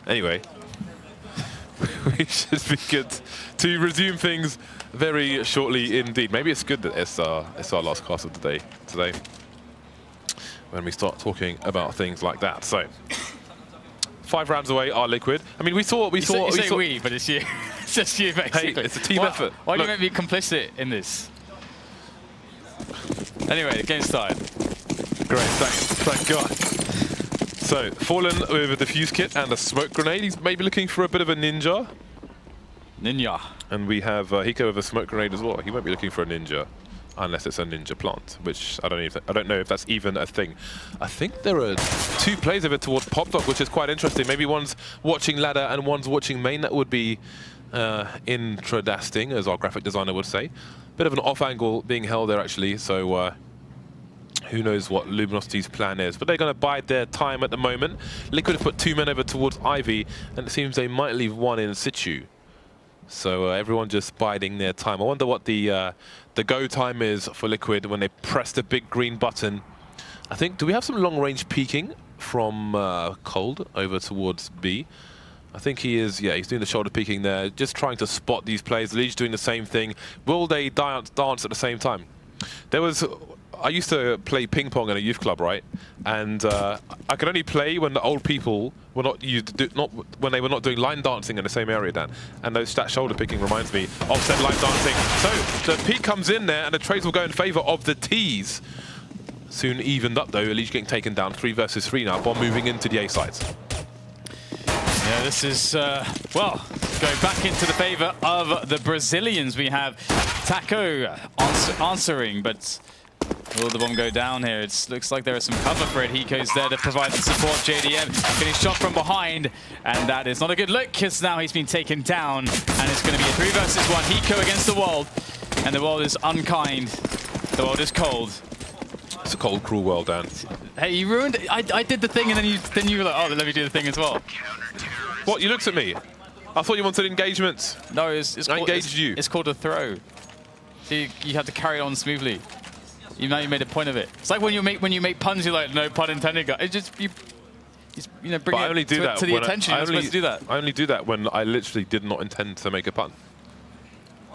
Anyway, we should be good to resume things very shortly indeed. Maybe it's good that it's our last class of the day today when we start talking about things like that. So, 5 rounds away are Liquid. I mean, we saw,
we, but it's you. It's just you, basically.
Hey, it's a team effort.
Why do you make me complicit in this? Anyway, the game started.
Great, thank God. So, Fallen with a defuse kit and a smoke grenade. He's maybe looking for a bit of a ninja.
Ninja.
And we have Hiko with a smoke grenade as well. He won't be looking for a ninja unless it's a ninja plant, which I don't know if that's even a thing. I think there are 2 players over towards Popdog, which is quite interesting. Maybe one's watching ladder and one's watching main. That would be interesting, as our graphic designer would say. Bit of an off angle being held there, actually. So who knows what Luminosity's plan is. But they're going to bide their time at the moment. Liquid have put 2 men over towards Ivy, and it seems they might leave 1 in situ. So everyone just biding their time. I wonder what the go time is for Liquid when they press the big green button. I think, do we have some long range peeking from Cold over towards B? I think he is, yeah, he's doing the shoulder peeking there, just trying to spot these players. EliGE doing the same thing. Will they dance at the same time? I used to play ping pong in a youth club, right? And I could only play when the old people were when they were not doing line dancing in the same area, Dan. And that shoulder picking reminds me of said line dancing. So the peak comes in there, and the trades will go in favor of the T's. Soon evened up though. EliGE getting taken down 3 versus 3 now. Bomb moving into the A sides.
Yeah, this is, well, going back into the favor of the Brazilians. We have Tacio answering, but will the bomb go down here? It looks like there is some cover for it. Hiko's there to provide the support. JDM getting shot from behind, and that is not a good look, because now he's been taken down, and it's going to be a 3 versus 1. Hiko against the world, and the world is unkind. The world is cold.
It's a cold, cruel world, Dan.
Hey, you ruined it. I did the thing, and then you were like, oh, let me do the thing as well.
What? You looked at me. I thought you wanted engagement.
No,
I engaged you.
It's called a throw. So you have to carry it on smoothly. You made a point of it. It's like when you make puns, you're like, no pun intended. It just bring it to the attention. You're supposed to do that.
I only do that when I literally did not intend to make a pun.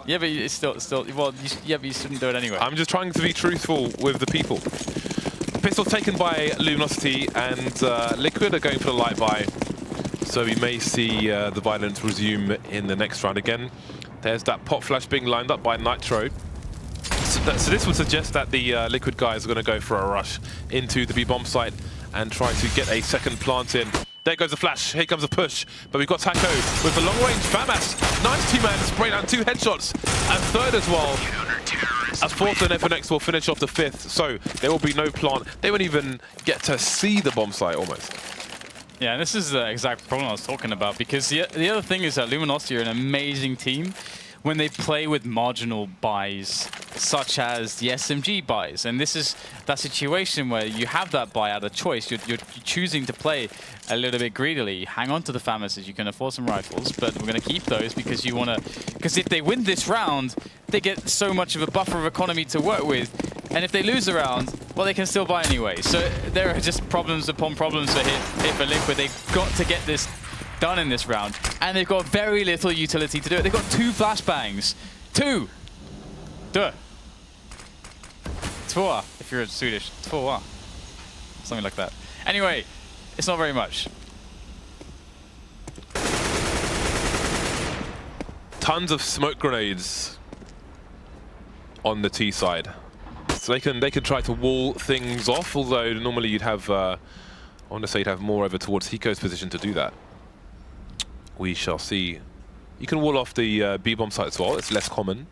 Yeah, but it's still well. But you shouldn't do it anyway.
I'm just trying to be truthful with the people. Pistol taken by Luminosity, and Liquid are going for the light buy. So we may see the violence resume in the next round again. There's that pop flash being lined up by Nitro. So this would suggest that the Liquid guys are going to go for a rush into the B-bomb site and try to get a second plant in. There goes the flash. Here comes a push. But we've got Tacio with the long-range FAMAS. Nice team-man to spray down 2 headshots. And 3rd as well. As 4th and FNX will finish off the 5th. So there will be no plant. They won't even get to see the bomb site almost.
Yeah, and this is the exact problem I was talking about, because the other thing is that Luminosity are an amazing team when they play with marginal buys, such as the SMG buys. And this is that situation where you have that buy out of choice. You're choosing to play a little bit greedily. Hang on to the FAMASs. You can afford some rifles, but we're going to keep those because you want to... Because if they win this round, they get so much of a buffer of economy to work with. And if they lose the round, well, they can still buy anyway. So there are just problems upon problems for here for Liquid. They've got to get this done in this round, and they've got very little utility to do it. They've got 2 flashbangs. 2! Duh. 2, if you're Swedish. 2. Something like that. Anyway, it's not very much.
Tons of smoke grenades on the T side. So they can try to wall things off, although normally you'd have, I want to say you'd have more over towards Hiko's position to do that. We shall see. You can wall off the B-bomb site as well. It's less common.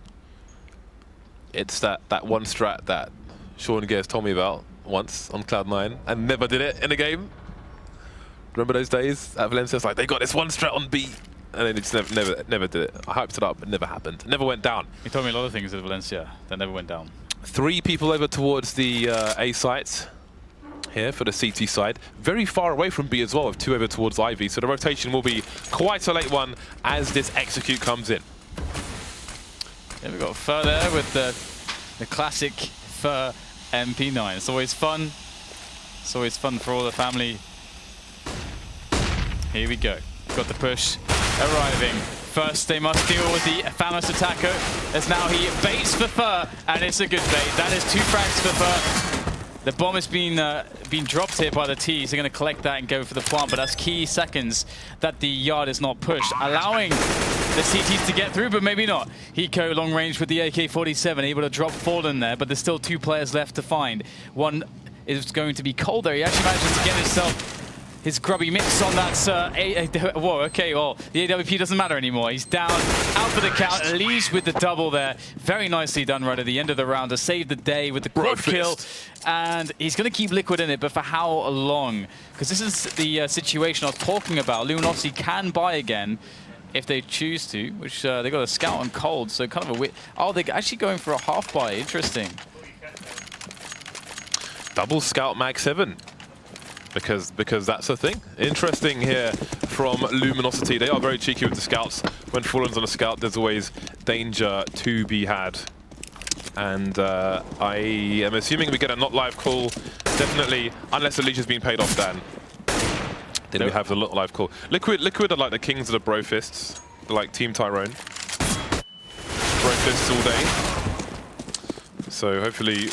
It's that one strat that Sean Gears told me about once on Cloud9 and never did it in a game. Remember those days at Valencia? It's like, they got this one strat on B. And then it just never did it. I hyped it up. It never happened. It never went down.
He told me a lot of things at Valencia that never went down.
3 people over towards the A site here for the CT side. Very far away from B as well, with 2 over towards Ivy. So the rotation will be quite a late one as this execute comes in.
Yeah, we've got Fur there with the classic Fur MP9. It's always fun. It's always fun for all the family. Here we go. Got the push arriving. First, they must deal with the famous attacker, as now he baits for Fur, and it's a good bait. That is 2 frags for Fur. The bomb has been dropped here by the T, so they're going to collect that and go for the plant, but that's key seconds that the yard is not pushed, allowing the CTs to get through, but maybe not. Hiko long range with the AK-47, able to drop Fallen there, but there's still 2 players left to find. One is going to be cold there. He actually manages to get himself his grubby mix on that. Whoa, okay, well, the AWP doesn't matter anymore. He's down, out for the count. EliGE with the double there. Very nicely done right at the end of the round to save the day with the quad kill. And he's going to keep Liquid in it, but for how long? Because this is the situation I was talking about. Luminosity can buy again if they choose to, which they got a scout on cold, so kind of a weird. Oh, they're actually going for a half buy. Interesting.
Double scout mag 7. Because that's the thing. Interesting here from Luminosity. They are very cheeky with the scouts. When Fallen's on a scout, there's always danger to be had. And I am assuming we get a not live call. Definitely, unless the leash has been paid off, Dan. Then we have the not live call. Liquid are like the kings of the bro fists. They're like Team Tyrone. Bro fists all day. So hopefully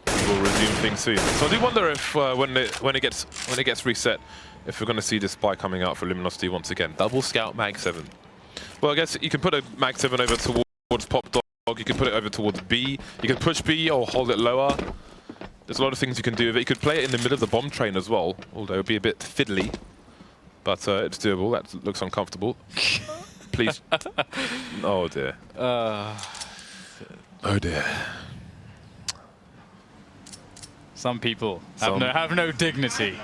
we'll resume things soon. So I do wonder if when it gets reset, if we're going to see this buy coming out for Luminosity once again. Double scout mag 7. Well, I guess you can put a mag 7 over towards Pop Dog. You can put it over towards B. You can push B or hold it lower. There's a lot of things you can do with it. You could play it in the middle of the bomb train as well, although it would be a bit fiddly. But it's doable. That looks uncomfortable. Please. Oh dear. Oh dear.
Some people have no dignity.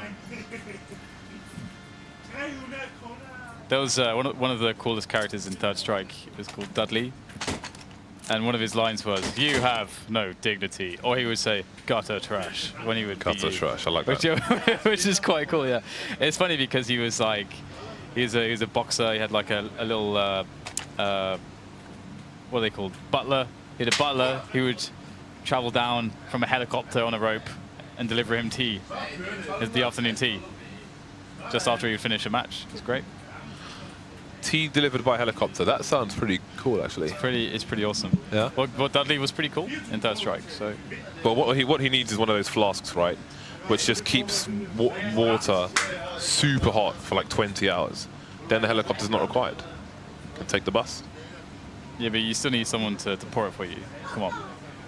There was one of the coolest characters in Third Strike. It was called Dudley. And one of his lines was, "You have no dignity." Or he would say, "Gutter trash," when he would
Gutter trash, I like that.
Which is quite cool, yeah. It's funny because he was like, he was a boxer. He had like a little, what are they called? Butler. He had a butler who would travel down from a helicopter on a rope and deliver him tea, the afternoon tea, just after he would finish a match. It's great.
Tea delivered by helicopter. That sounds pretty cool, actually.
It's pretty awesome.
Yeah.
What Dudley was pretty cool in Third Strike. So.
But what he needs is one of those flasks, right, which just keeps water super hot for like 20 hours. Then the helicopter's not required. You can take the bus.
Yeah, but you still need someone to pour it for you. Come on.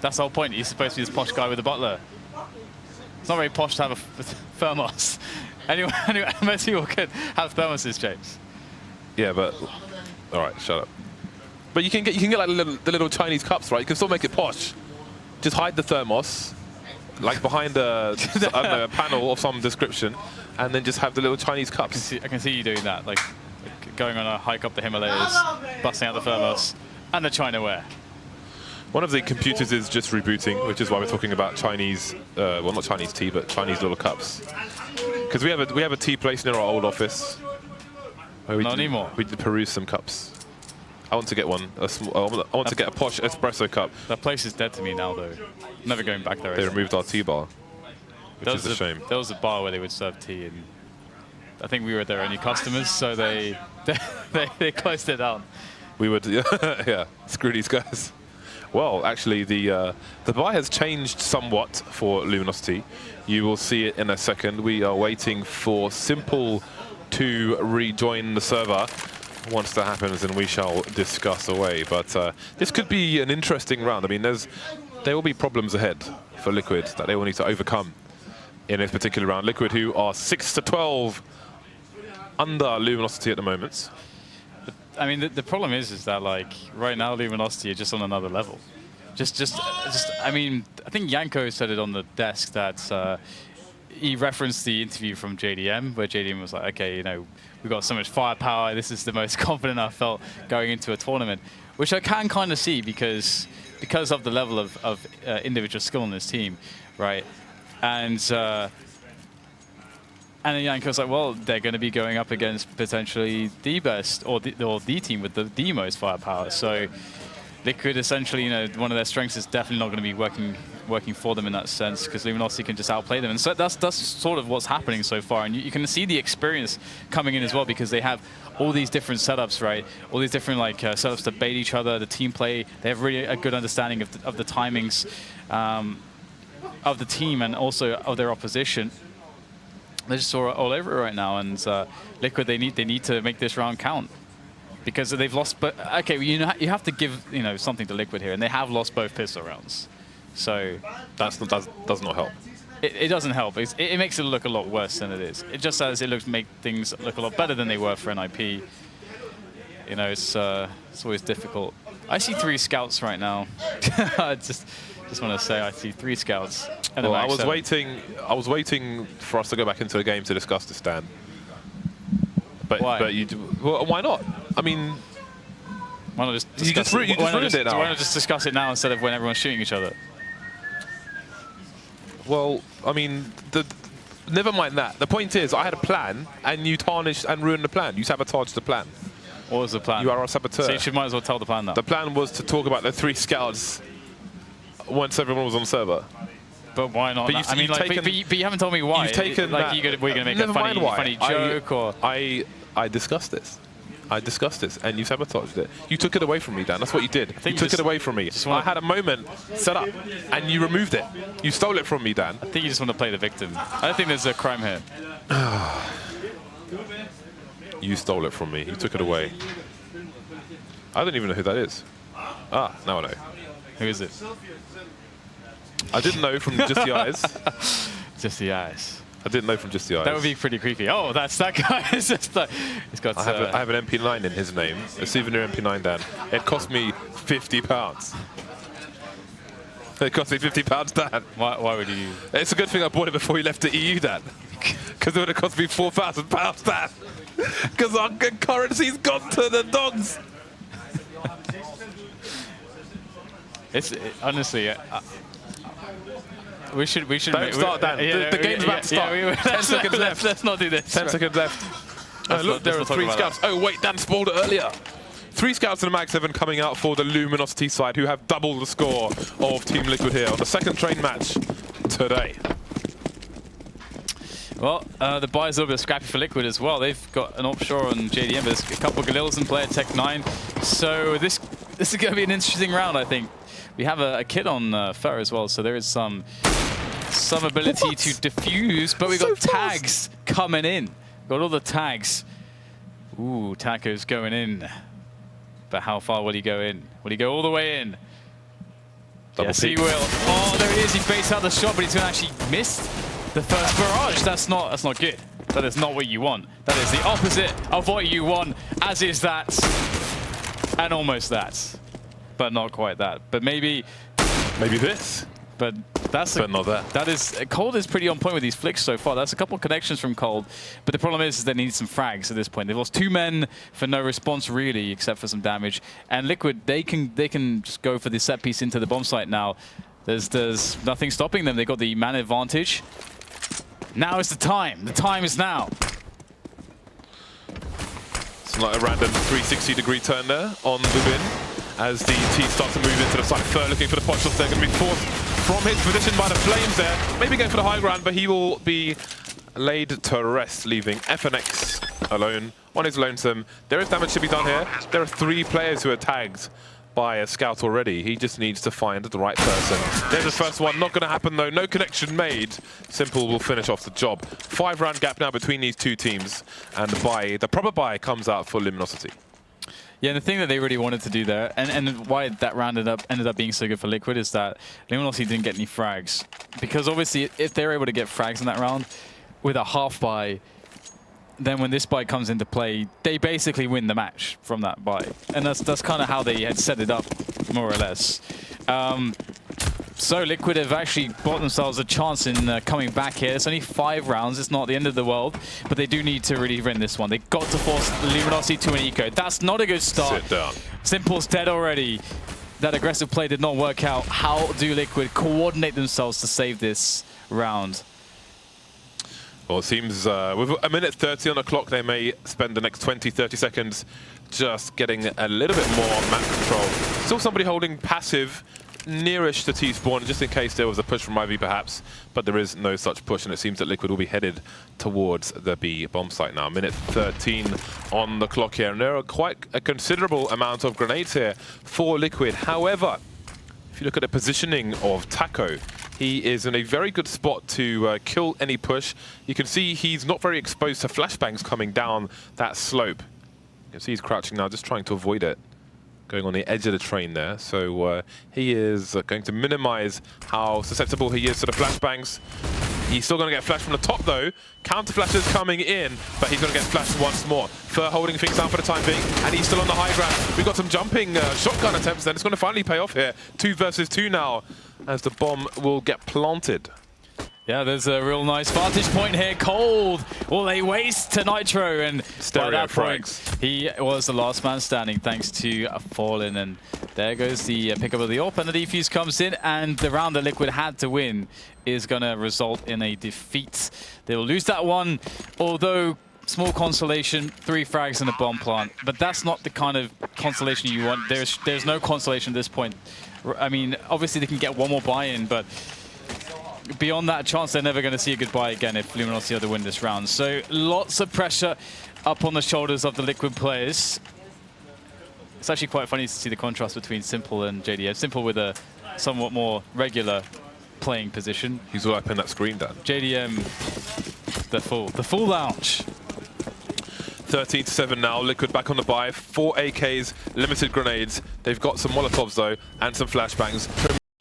That's the whole point. He's supposed to be this posh guy with a butler. It's not very posh to have a thermos. Anyway, most people could have thermoses, James.
Yeah, but all right, shut up. But you can get like the little Chinese cups, right? You can still make it posh. Just hide the thermos, like behind I don't know, a panel of some description, and then just have the little Chinese cups.
I can see you doing that, like going on a hike up the Himalayas, busting out the thermos and the Chinaware.
One of the computers is just rebooting, which is why we're talking about Chinese, well, not Chinese tea, but Chinese little cups. Because we have a tea place near our old office.
Not anymore.
We did peruse some cups. I want to get one. I want to get a posh espresso cup.
That place is dead to me now, though. Never going back there.
They removed our tea bar, which is a shame.
There was a bar where they would serve tea, and I think we were their only customers, so they closed it down.
We would, yeah. Screw these guys. Well, actually, the buy has changed somewhat for Luminosity. You will see it in a second. We are waiting for Simple to rejoin the server. Once that happens, then we shall discuss away. But this could be an interesting round. I mean, there will be problems ahead for Liquid that they will need to overcome in this particular round. Liquid, who are 6-12 under Luminosity at the moment.
I mean, the problem is that like right now Luminosity are just on another level. Just I mean, I think Janko said it on the desk that he referenced the interview from JDM, where JDM was like, okay, you know, we've got so much firepower. This is the most confident I felt going into a tournament, which I can kind of see because of the level of individual skill on this team, right? And then Janko's like, well, they're going to be going up against potentially the best or the team with the most firepower. So Liquid essentially, you know, one of their strengths is definitely not going to be working for them in that sense, because Luminosity can just outplay them. And so that's sort of what's happening so far. And you can see the experience coming in as well, because they have all these different setups, right? All these different like setups to bait each other, the team play. They have really a good understanding of the timings of the team and also of their opposition. They're just all over it right now. And Liquid, they need to make this round count, because they've lost. But okay, you know, you have to give, you know, something to Liquid here, and they have lost both pistol rounds. So
does not help.
It doesn't help. It makes it look a lot worse than it is. It just says it make things look a lot better than they were for NIP. You know, it's always difficult. I see 3 scouts right now. I just want to say I see 3 scouts. And
well, I was waiting for us to go back into the game to discuss this, Dan. But
why?
Well, why not? I mean,
why not just
you just ruined it now.
Why not just discuss it now instead of when everyone's shooting each other?
Well, I mean, never mind that. The point is, I had a plan, and you tarnished and ruined the plan. You sabotaged the plan.
What was the plan?
You are a saboteur.
So you might as well tell the plan now.
The plan was to talk about the 3 scouts once everyone was on the server.
But why not?
But
I mean, like, but you haven't told me why.
You've taken
like,
that.
we're going to make a funny joke, or
I discussed this. I discussed this, and you sabotaged it. You took it away from me, Dan. That's what you did. You took it away from me. I had a moment set up, and you removed it. You stole it from me, Dan.
I think you just want to play the victim. I don't think there's a crime here.
You stole it from me. You took it away. I don't even know who that is. Ah, now I know.
Who is it?
I didn't know from just the eyes.
Just the eyes.
I didn't know from just the eyes.
That would be pretty creepy. Oh, that's that guy. It's just like, he's got.
I have an MP9 in his name, a souvenir MP9, Dan. It cost me £50. It cost me £50, Dan.
Why would you?
It's a good thing I bought it before you left the EU, Dan. Because it would have cost me £4,000, Dan. Because our currency's gone to the dogs.
Honestly. We should.
Don't start, Dan. The game's about to start. 10 seconds left.
Let's not do this.
10 seconds left. Look, there are 3 scouts. Oh, wait, Dan spoiled it earlier. 3 scouts in the Mag 7 coming out for the Luminosity side, who have doubled the score of Team Liquid here on the second train match today.
Well, the buy is a little bit scrappy for Liquid as well. They've got an offshore on JDM, but there's a couple of Galils in play at Tech 9. So this is going to be an interesting round, I think. We have a kit on Fur as well, so there is some ability to defuse, but we've got tags coming in. Got all the tags. Ooh, Taco's going in. But how far will he go in? Will he go all the way in? Yes, he will. Oh, there it is. He baits out the shot, but he's going to actually miss the first barrage. That's not good. That is not what you want. That is the opposite of what you want, as is that. And almost that. But not quite that. But maybe
this.
But that's
but not that.
That is Cold is pretty on point with these flicks so far. That's a couple of connections from Cold. But the problem is they need some frags at this point. They've lost 2 men for no response really, except for some damage. And Liquid, they can just go for the set piece into the bomb site now. There's nothing stopping them. They got the man advantage. Now is the time. The time is now.
It's like a random 360-degree turn there on Lubin. As the team starts to move into the side. Fur looking for the pot shots. They're going to be forced from his position by the Flames there. Maybe going for the high ground, but he will be laid to rest, leaving FNX alone on his lonesome. There is damage to be done here. There are 3 players who are tagged by a scout already. He just needs to find the right person. There's the first one. Not going to happen, though. No connection made. Simple will finish off the job. 5-round gap now between these 2 teams. And the proper buy comes out for Luminosity.
Yeah, and the thing that they really wanted to do there, and why that round ended up being so good for Liquid, is that Luminosity didn't get any frags. Because obviously, if they're able to get frags in that round with a half buy, then when this buy comes into play, they basically win the match from that buy. And that's kind of how they had set it up, more or less. So Liquid have actually bought themselves a chance in coming back here. It's only 5 rounds. It's not the end of the world, but they do need to really win this one. They've got to force Luminosity to an eco. That's not a good start.
Sit down.
Simple's dead already. That aggressive play did not work out. How do Liquid coordinate themselves to save this round?
Well, it seems with a minute 30 on the clock, they may spend the next 20, 30 seconds just getting a little bit more map control. Still somebody holding passive nearish to T-spawn, just in case there was a push from Ivy perhaps, but there is no such push, and it seems that Liquid will be headed towards the B bomb site now. Minute 13 on the clock here, and there are quite a considerable amount of grenades here for Liquid. However, if you look at the positioning of Taco, he is in a very good spot to kill any push. You can see he's not very exposed to flashbangs coming down that slope. You can see he's crouching now, just trying to avoid it. Going on the edge of the train there. So he is going to minimize how susceptible he is to the flashbangs. He's still going to get flashed from the top though. Counter flashes coming in, but he's going to get flashed once more. Fur holding things down for the time being, and he's still on the high ground. We've got some jumping shotgun attempts then. It's going to finally pay off here. 2 versus 2 now, as the bomb will get planted.
Yeah, there's a real nice vantage point here. Cold. Well, they waste to Nitro, and by that point, he was the last man standing thanks to a Fallen. And there goes the pickup of the AWP, and the defuse comes in, and the round that Liquid had to win is going to result in a defeat. They will lose that one, although small consolation, 3 frags and a bomb plant. But that's not the kind of consolation you want. There's no consolation at this point. I mean, obviously they can get one more buy-in, but beyond that chance, they're never going to see a goodbye again if Luminosity are to win this round. So lots of pressure up on the shoulders of the Liquid players. It's actually quite funny to see the contrast between Simple and JDM. Simple with a somewhat more regular playing position.
He's all up in that screen, Dan.
JDM, the full lounge.
13-7 now, Liquid back on the buy. 4 AKs, limited grenades. They've got some Molotovs though, and some flashbangs.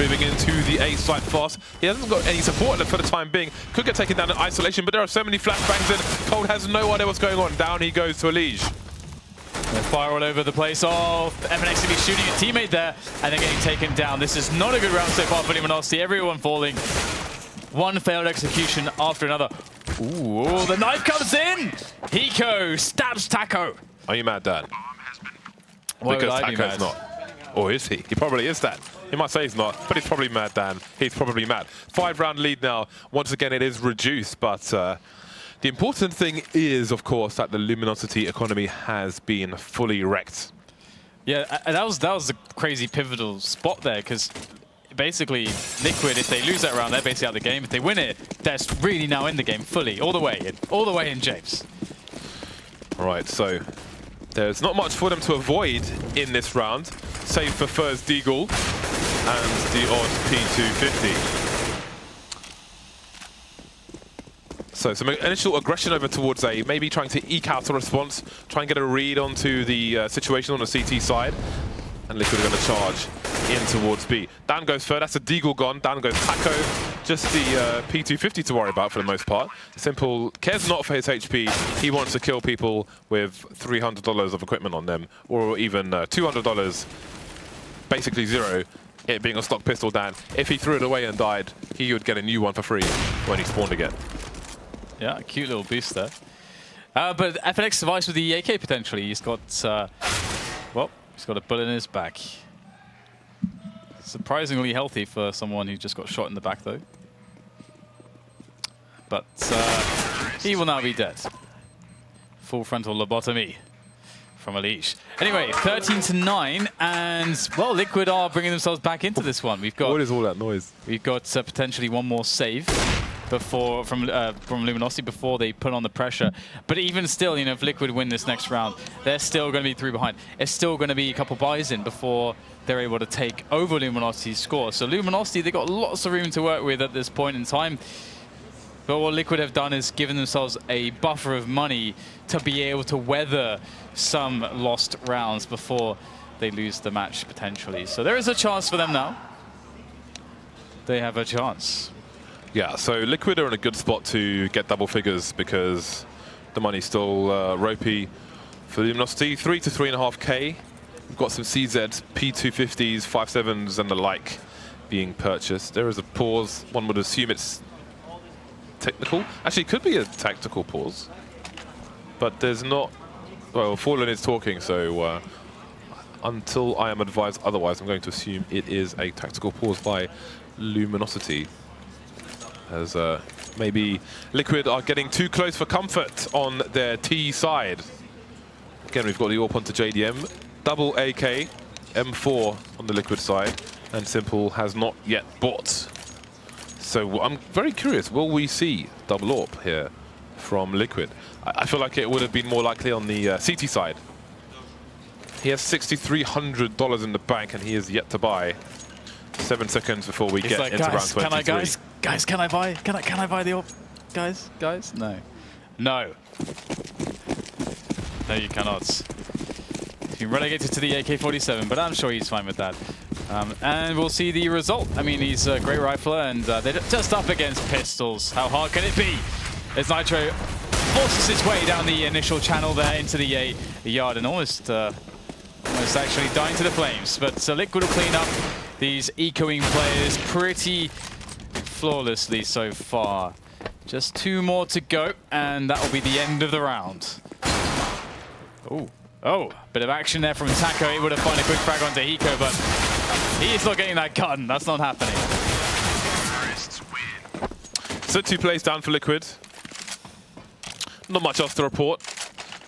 Moving into the A site fast. He hasn't got any support for the time being. Could get taken down in isolation, but there are so many flashbangs in. Cold has no idea what's going on. Down he goes to EliGE.
They fire all over the place. Oh, FNX to be shooting a teammate there, and they're getting taken down. This is not a good round so far for Luminosity. Everyone falling. One failed execution after another. Ooh, the knife comes in! Hiko stabs Taco.
Are you mad, Dan?
Why
because
would I be
Taco's
mad?
not. Or is he? He probably is that. He might say he's not, but he's probably mad, Dan. He's probably mad. 5-round lead now. Once again, it is reduced, but the important thing is, of course, that the Luminosity economy has been fully wrecked.
Yeah, and that was a crazy pivotal spot there, because basically Liquid, if they lose that round, they're basically out of the game. If they win it, they're really now in the game fully, all the way in, James.
All right, so there's not much for them to avoid in this round, save for Fur's Deagle and the odd P250. So some initial aggression over towards A, maybe trying to eke out a response, try and get a read onto the situation on the CT side. And Liquid are going to charge in towards B. Down goes Fur, that's a Deagle gone. Down goes Taco. Just the P250 to worry about for the most part. Simple cares not for his HP. He wants to kill people with $300 of equipment on them, or even $200, basically zero, it being a stock pistol down. If he threw it away and died, he would get a new one for free when he spawned again.
Yeah, cute little boost there. But FNX survives with the AK potentially. He's got, well, he's got a bullet in his back. Surprisingly healthy for someone who just got shot in the back, though. But he will now be dead. Full frontal lobotomy from EliGE. Anyway, 13-9, and well, Liquid are bringing themselves back into this one. We've got
What is all that noise?
We've got potentially one more save before from Luminosity before they put on the pressure. But even still, you know, if Liquid win this next round, they're still going to be 3 behind. It's still going to be a couple buys in before they're able to take over Luminosity's score. So Luminosity, they've got lots of room to work with at this point in time. But what Liquid have done is given themselves a buffer of money to be able to weather some lost rounds before they lose the match potentially. So there is a chance for them now. They have a chance.
Yeah, so Liquid are in a good spot to get double figures because the money's still ropey for Luminosity. 3 to 3.5K. We've got some CZs, P250s, 5.7s and the like being purchased. There is a pause. One would assume it's technical. Actually, it could be a tactical pause. But there's not... Well, Fallen is talking, so until I am advised otherwise, I'm going to assume it is a tactical pause by Luminosity. As maybe Liquid are getting too close for comfort on their T side. Again, we've got the AWP onto JDM. Double AK, M4 on the Liquid side. And Simple has not yet bought. So I'm very curious, will we see double AWP here from Liquid? I feel like it would have been more likely on the CT side. He has $6,300 in the bank and he is yet to buy. 7 seconds before we get into round 23.
Guys, can I buy? Can I buy the AWP? Guys? No. No. No, you cannot. He's been relegated to the AK-47, but I'm sure he's fine with that. And we'll see the result. I mean, he's a great rifler, and they're just up against pistols. How hard can it be? As Nitro forces his way down the initial channel there into the yard and almost actually dying to the flames. But Liquid will clean up these ecoing players pretty flawlessly so far. Just 2 more to go, and that will be the end of the round. Oh, bit of action there from Taco, able to find a quick frag onto Hiko, but he's not getting that gun. That's not happening.
So 2 plays down for Liquid. Not much else to report.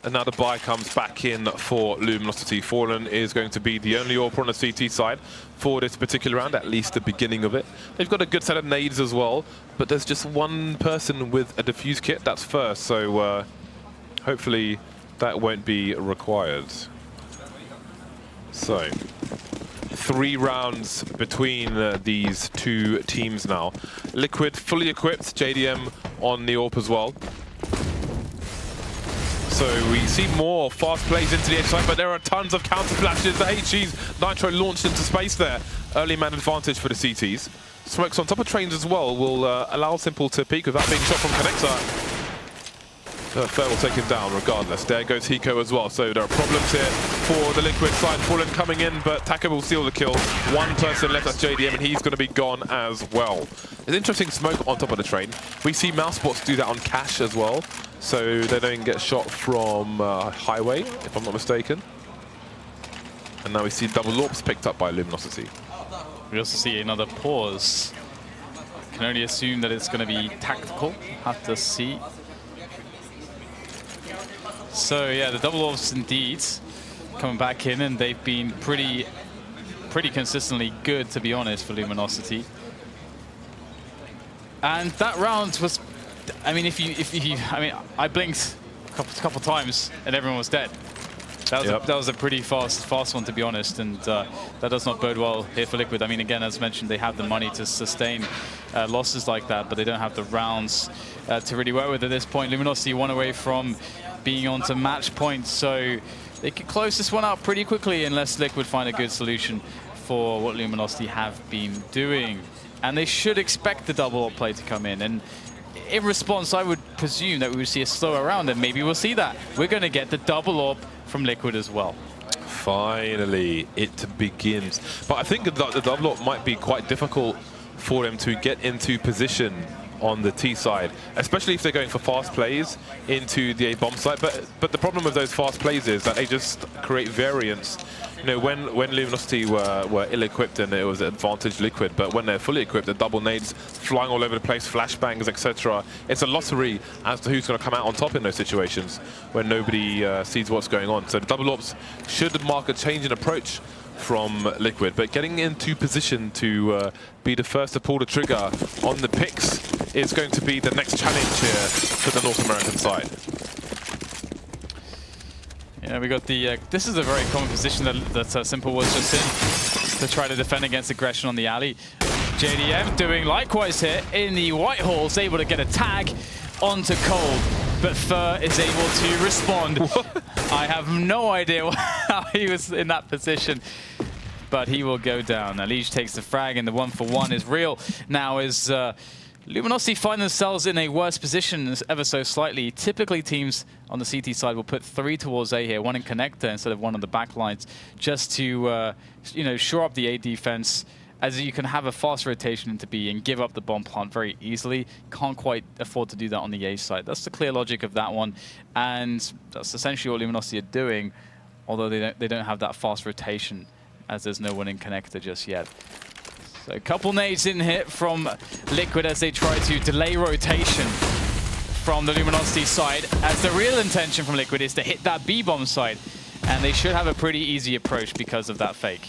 And now the buy comes back in for Luminosity. Fallen is going to be the only AWP on the CT side for this particular round, at least the beginning of it. They've got a good set of nades as well, but there's just one person with a defuse kit. That's first, so hopefully that won't be required. So 3 rounds between these 2 teams now. Liquid fully equipped, JDM on the AWP as well. So we see more fast plays into the edge side, but there are tons of counter flashes. The HG's Nitro launched into space there. Early man advantage for the CTs. Smokes on top of trains as well will allow Simple to peek without being shot from Connector. Fair will take him down regardless. There goes Hiko as well. So there are problems here for the Liquid side. Fallen coming in, but Taco will steal the kill. 1 person left, that's JDM, and he's going to be gone as well. It's interesting smoke on top of the train. We see Mousebots do that on Cash as well, so they don't get shot from Highway, if I'm not mistaken. And now we see double AWPs picked up by Luminosity.
We also see another pause. Can only assume that it's going to be tactical. Have to see. So yeah, the double AWPs indeed coming back in, and they've been pretty consistently good, to be honest, for Luminosity. And that round was, I mean, I blinked a couple times and everyone was dead. That was a pretty fast one, to be honest, and that does not bode well here for Liquid. I mean, again, as mentioned, they have the money to sustain losses like that, but they don't have the rounds to really work with at this point. Luminosity 1 away from being on to match point, so they could close this one out pretty quickly unless Liquid find a good solution for what Luminosity have been doing. And they should expect the double AWP play to come in. And in response, I would presume that we would see a slower round, and maybe we'll see that. We're going to get the double AWP from Liquid as well.
Finally, it begins. But I think the double AWP might be quite difficult for them to get into position on the T side, especially if they're going for fast plays into the A bomb site. But the problem with those fast plays is that they just create variance. You know, when Luminosity were ill-equipped and it was advantage Liquid, but when they're fully equipped, the double nades flying all over the place, flashbangs, etc. It's a lottery as to who's going to come out on top in those situations when nobody sees what's going on. So the double AWPs should mark a change in approach from Liquid, but getting into position to be the first to pull the trigger on the picks is going to be the next challenge here for the North American side.
Yeah, we got the... this is a very common position that Simple was just in to try to defend against aggression on the alley. JDM doing likewise here in the White Halls, able to get a tag onto Cold, but Fur is able to respond. I have no idea how he was in that position, but he will go down. EliGE takes the frag, and the 1-for-1 is real. Now as Luminosity find themselves in a worse position ever so slightly. Typically teams on the CT side will put 3 towards A here, 1 in connector instead of 1 on the back lines, just to you know, shore up the A defense as you can have a fast rotation into B and give up the bomb plant very easily. Can't quite afford to do that on the A side. That's the clear logic of that one, and that's essentially what Luminosity are doing, although they don't have that fast rotation, as there's no one in connector just yet. So a couple nades in here from Liquid as they try to delay rotation from the Luminosity side, as the real intention from Liquid is to hit that B-bomb side, and they should have a pretty easy approach because of that fake.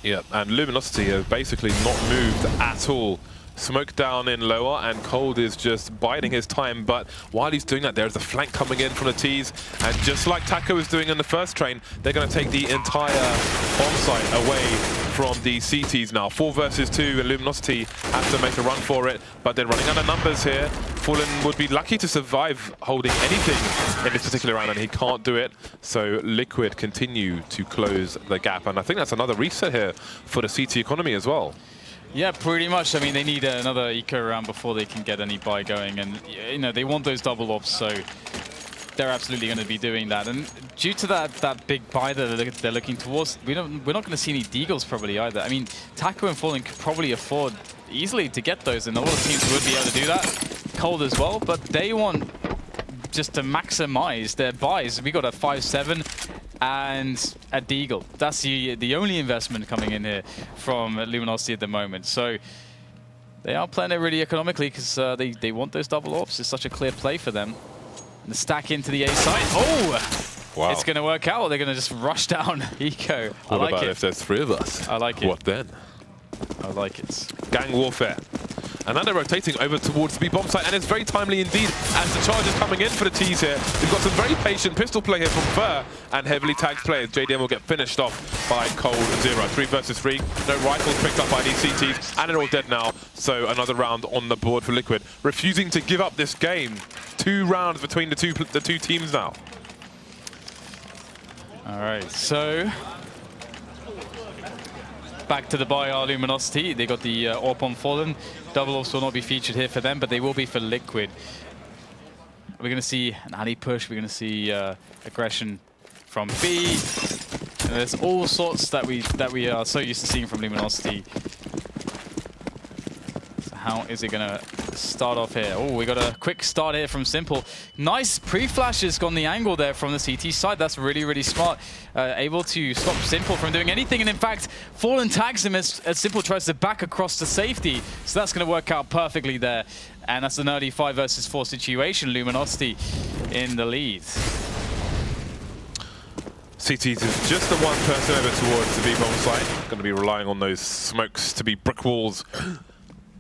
Yeah, and Luminosity have basically not moved at all. Smoke down in lower, and Cold is just biding his time, but while he's doing that, there's a flank coming in from the T's, and just like Taco was doing in the first train, they're going to take the entire bomb site away from the CTs now. 4 versus 2, and Luminosity have to make a run for it, but they're running out of numbers here. Fallen would be lucky to survive holding anything in this particular round, and he can't do it, so Liquid continue to close the gap, and I think that's another reset here for the CT economy as well.
Yeah, pretty much. I mean, they need another eco round before they can get any buy going, and you know they want those double ops, so they're absolutely going to be doing that. And due to that big buy that they're looking towards, we're not going to see any deagles probably either. I mean, Taco and Fallen could probably afford easily to get those, and a lot of teams would be able to do that. Cold as well, but they want just to maximize their buys. We got a 5-7. And a deagle. That's the only investment coming in here from Luminosity at the moment. So they are playing it really economically because they want those double ops. It's such a clear play for them. And the stack into the A side. Oh! Wow. It's going to work out. They're going to just rush down Hiko.
What about if there's 3 of us?
I like it.
What then?
I like it.
Gang warfare. And now they're rotating over towards the B-bomb site, and it's very timely indeed as the charge is coming in for the T's here. We've got some very patient pistol play here from Fur, and heavily tagged players. JDM will get finished off by coldzera. 3 versus 3. No rifles picked up by these CTs, and they're all dead now. So another round on the board for Liquid, refusing to give up this game. 2 rounds between the two teams now.
All right, so back to the buy our Luminosity. They got the AWP on Fallen. Double ops will not be featured here for them, but they will be for Liquid. We're going to see an alley push. We're going to see aggression from B. And there's all sorts that we are so used to seeing from Luminosity. So how is it going to start off here? Oh, we got a quick start here from Simple. Nice pre-flashes on the angle there from the CT side. That's really, really smart. Able to stop Simple from doing anything. And in fact, Fallen tags him as Simple tries to back across to safety. So that's going to work out perfectly there. And that's an early 5 versus 4 situation. Luminosity in the lead.
CTs is just the one person over towards the B-bomb site. Going to be relying on those smokes to be brick walls.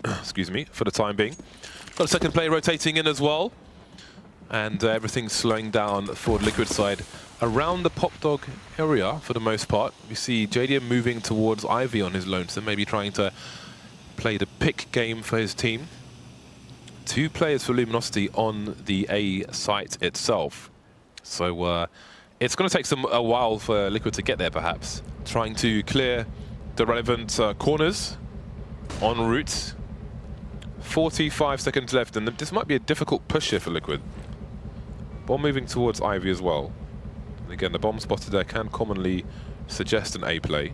Excuse me, for the time being. Got a second player rotating in as well. And everything's slowing down for the Liquid side. Around the Pop Dog area, for the most part, we see JDM moving towards Ivy on his lonesome, maybe trying to play the pick game for his team. 2 players for Luminosity on the A site itself. So it's going to take a while for Liquid to get there, perhaps. Trying to clear the relevant corners en route. 45 seconds left, and this might be a difficult push here for Liquid. Bomb moving towards Ivy as well. And again, the bomb spotted there can commonly suggest an A play.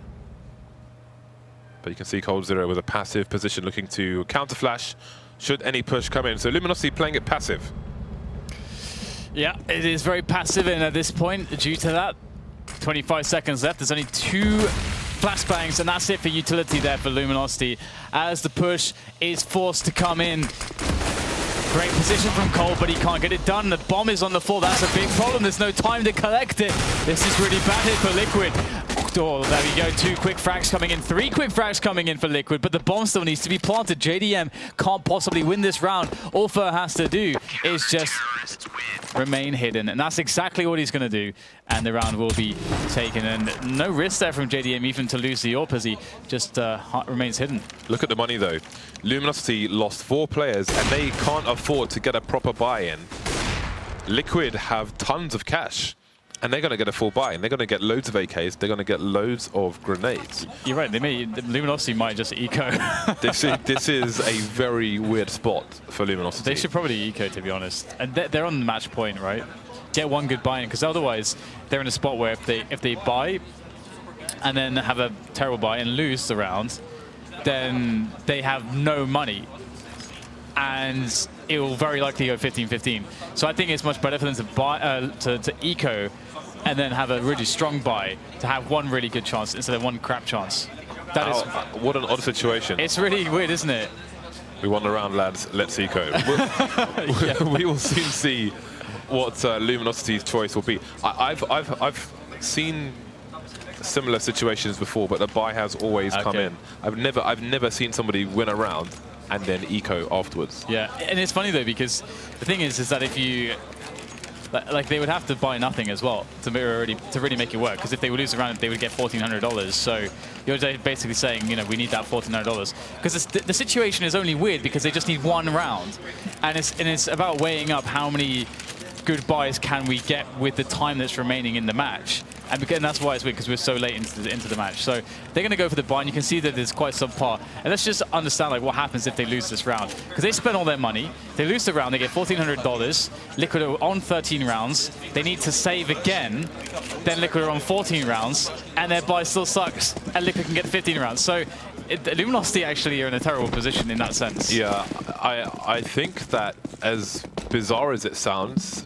But you can see coldzera with a passive position looking to counter flash should any push come in. So Luminosity playing it passive.
Yeah, it is very passive, and at this point, due to that, 25 seconds left. There's only 2 flashbangs, and that's it for utility there for Luminosity as the push is forced to come in. Great position from Cole, but he can't get it done. The bomb is on the floor. That's a big problem. There's no time to collect it. This is really bad hit for Liquid. Oh, there we go. 2 quick frags coming in. 3 quick frags coming in for Liquid, but the bomb still needs to be planted. JDM can't possibly win this round. All Fur has to do is just remain hidden, and that's exactly what he's going to do. And the round will be taken, and no risk there from JDM even to lose the AWP as he just remains hidden.
Look at the money though. Luminosity lost 4 players, and they can't afford to get a proper buy-in. Liquid have tons of cash. And they're going to get a full buy, and they're going to get loads of AKs. They're going to get loads of grenades.
You're right. Luminosity might just eco.
This is a very weird spot for Luminosity.
They should probably eco, to be honest. And they're on the match point, right? Get one good buy in, because otherwise they're in a spot where if they buy and then have a terrible buy and lose the round, then they have no money. And it will very likely go 15-15. So I think it's much better for them to buy to eco and then have a really strong buy to have one really good chance instead of one crap chance. That is
what an odd situation.
It's really weird, isn't it?
We won the round, lads. Let's eco. We will soon see what Luminosity's choice will be. I've seen similar situations before, but the buy has always come in. I've never seen somebody win a round and then eco afterwards.
Yeah, and it's funny though, because the thing is that if you, like they would have to buy nothing as well to really make it work, because if they would lose a round, they would get $1,400. So you're basically saying, you know, we need that $1,400. Because the situation is only weird because they just need one round, and it's about weighing up how many good buys can we get with the time that's remaining in the match. And that's why it's weird, because we're so late into the match. So they're going to go for the buy, and you can see that it's quite subpar. And let's just understand like what happens if they lose this round. Because they spend all their money, they lose the round, they get $1,400. Liquid are on 13 rounds. They need to save again. Then Liquid are on 14 rounds, and their buy still sucks. And Liquid can get 15 rounds. So Luminosity actually are in a terrible position in that sense.
Yeah, I think that, as bizarre as it sounds,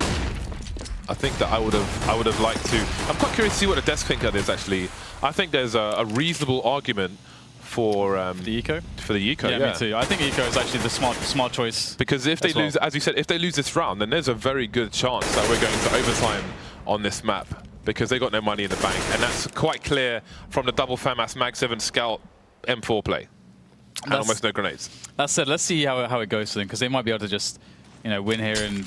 I think that I would have liked to. I'm quite curious to see what the desk think of this actually. I think there's a reasonable argument for
the eco.
For the eco,
yeah, me too. I think eco is actually the smart choice.
Because if they lose, as you said, if they lose this round, then there's a very good chance that we're going to overtime on this map, because they got no money in the bank, and that's quite clear from the double FAMAS Mag 7 Scout M4 play. And almost no grenades. That
said, let's see how it goes for them, because they might be able to just, you know, win here, and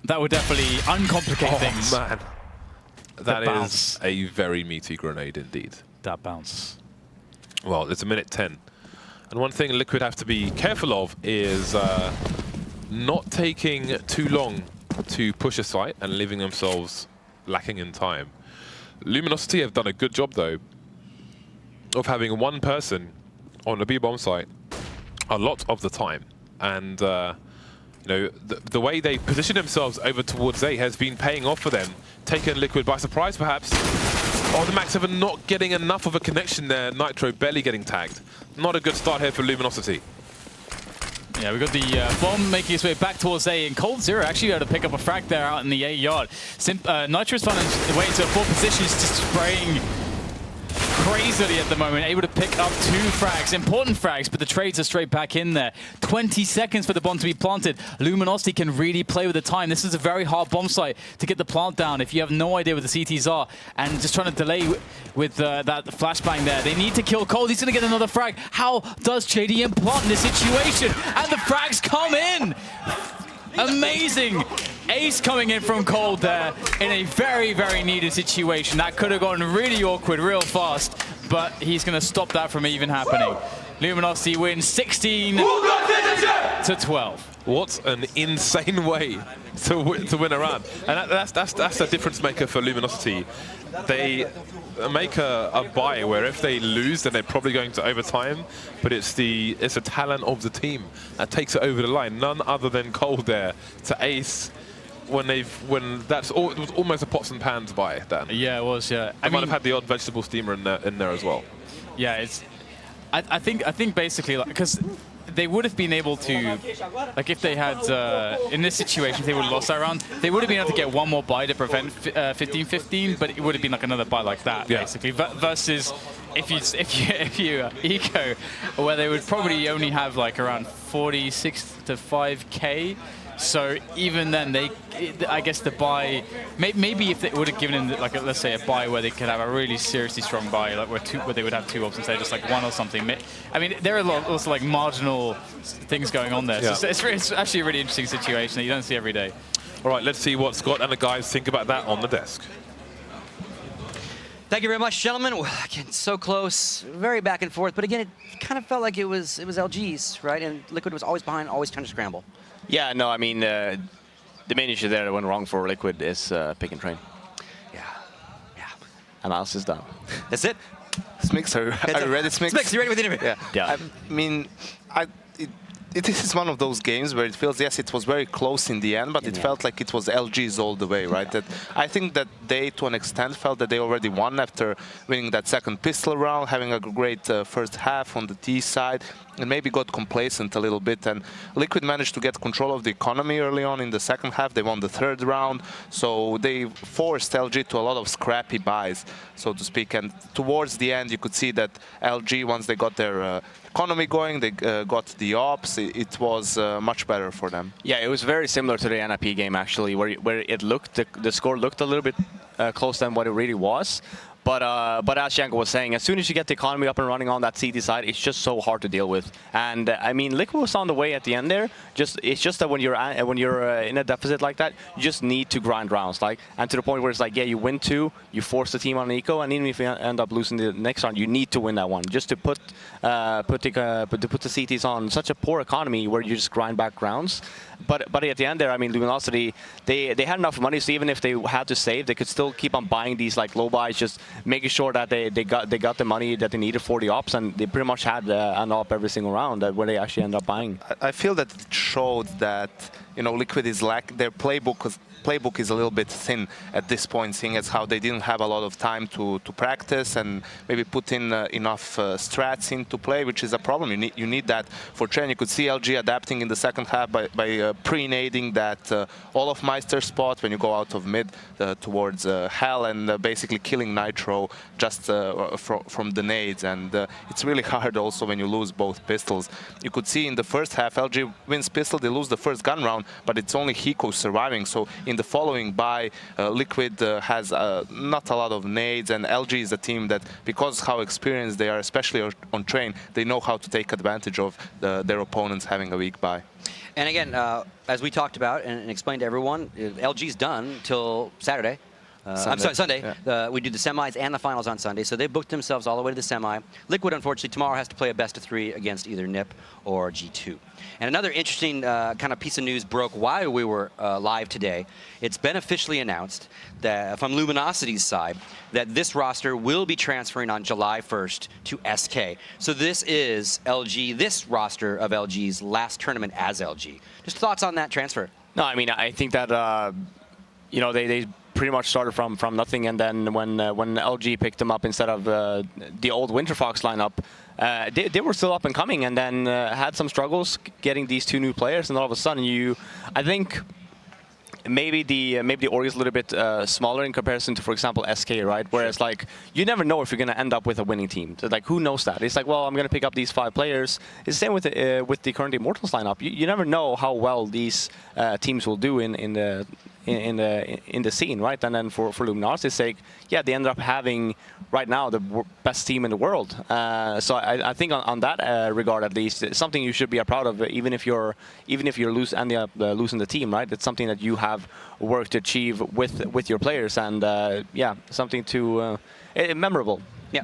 that would definitely uncomplicate things.
Oh man, that is a very meaty grenade indeed.
That bounce.
Well, it's a minute 10, and one thing Liquid have to be careful of is not taking too long to push a site and leaving themselves lacking in time. Luminosity have done a good job though of having one person on the B-bomb site a lot of the time, and you know, the way they position themselves over towards A has been paying off for them, taking Liquid by surprise perhaps. Oh, the Max 7 not getting enough of a connection there. Nitro barely getting tagged. Not a good start here for Luminosity.
Yeah, we got the bomb making its way back towards A, and coldzera actually able to pick up a frag there out in the A yard. Nitro's finding his way into a full position, is just spraying crazily at the moment, able to pick up 2 frags, important frags, but the trades are straight back in there. 20 seconds for the bomb to be planted. Luminosity can really play with the time. This is a very hard bomb site to get the plant down if you have no idea where the CTs are, and just trying to delay with that flashbang there. They need to kill Cold. He's going to get another frag. How does JDM plant in this situation? And the frags come in! Amazing! Ace coming in from Cold there in a very, very needed situation. That could have gotten really awkward real fast, but he's going to stop that from even happening. Luminosity wins 16-12.
What an insane way to win a round. And that's a difference maker for Luminosity. They make a buy where if they lose, then they're probably going to overtime. But it's a talent of the team that takes it over the line. None other than Cold there to ace when it was almost a pots and pans buy, Dan.
Yeah, it was. Yeah,
I might have had the odd vegetable steamer in there as well.
Yeah, it's. I think basically, like, because they would have been able to, like, if they had, in this situation, if they would have lost that round, they would have been able to get one more buy to prevent 15-15, but it would have been like another buy like that, basically. Versus if you eco, where they would probably only have like around 46 to 5K. So even then, I guess the buy, maybe if they would have given them, like, let's say a buy where they could have a really seriously strong buy, like where they would have 2 options instead of just like 1 or something. I mean, there are also like marginal things going on there. Yeah. So it's actually a really interesting situation that you don't see every day.
All right, let's see what Scott and the guys think about that on the desk.
Thank you very much, gentlemen. Again, so close, very back and forth. But again, it kind of felt like it was LG's, right? And Liquid was always behind, always trying to scramble.
Yeah, no, I mean, the main issue there that went wrong for Liquid is pick and train.
Yeah.
Analysis done.
That's it?
Smix, are you ready, Smix?
Smix, you ready with the interview?
Yeah.
I mean, it is one of those games where it feels, yes, it was very close in the end, but it felt like it was LG's all the way, right? That I think that they, to an extent, felt that they already won after winning that second pistol round, having a great first half on the T side, and maybe got complacent a little bit. And Liquid managed to get control of the economy early on in the second half. They won the third round, so they forced LG to a lot of scrappy buys, so to speak. And towards the end, you could see that LG, once they got their economy going, they got the ops, it was much better for them.
Yeah, it was very similar to the NIP game, actually, where it looked, the score looked a little bit closer than what it really was. But as Janko was saying, as soon as you get the economy up and running on that CT side, it's just so hard to deal with. And I mean, Liquid was on the way at the end there. It's just that when you're in a deficit like that, you just need to grind rounds, and to the point where it's like, yeah, you win 2, you force the team on Hiko, and even if you end up losing the next round, you need to win that one just to put the CTs on such a poor economy where you just grind back rounds. But at the end there, I mean, Luminosity, they had enough money, so even if they had to save, they could still keep on buying these low buys, just making sure that they got the money that they needed for the ops, and they pretty much had an op every single round where they actually end up buying.
I feel that it showed that, you know, Liquid is their playbook is a little bit thin at this point, seeing as how they didn't have a lot of time to practice and maybe put in enough strats into play, which is a problem. You need that for training. You could see LG adapting in the second half by pre-nading that Olofmeister spot when you go out of mid towards Hell, and basically killing Nitro just from the nades. And it's really hard also when you lose both pistols. You could see in the first half, LG wins pistol, they lose the first gun round, but it's only Hiko surviving. So in the following buy, Liquid has not a lot of nades, and LG is a team that, because how experienced they are, especially on train, they know how to take advantage of their opponents having a weak buy.
And again, as we talked about and explained to everyone, LG's done till Saturday. I'm sorry, Sunday. Yeah. We do the semis and the finals on Sunday, so they booked themselves all the way to the semi. Liquid, unfortunately, tomorrow has to play a best-of-3 against either NIP or G2. And another interesting kind of piece of news broke while we were live today. It's been officially announced that from Luminosity's side that this roster will be transferring on July 1st to SK. So this is this roster of LG's last tournament as LG. Just thoughts on that transfer? No,
I mean, I think that you know, they pretty much started from nothing, and then when LG picked them up instead of the old Winterfox lineup, they were still up and coming, and then had some struggles getting these 2 new players, and all of a sudden I think maybe the org is a little bit smaller in comparison to, for example, SK, right? Whereas like you never know if you're gonna end up with a winning team. So, like, who knows that? It's like, well, I'm gonna pick up these 5 players. It's the same with the current Immortals lineup. You never know how well these teams will do in the scene, right? And then for Luminosity's sake, yeah, they ended up having right now the best team in the world. So I think on that regard, at least, it's something you should be proud of, even if you're losing the team, right? It's something that you have worked to achieve with your players, and yeah, something to memorable. Yeah,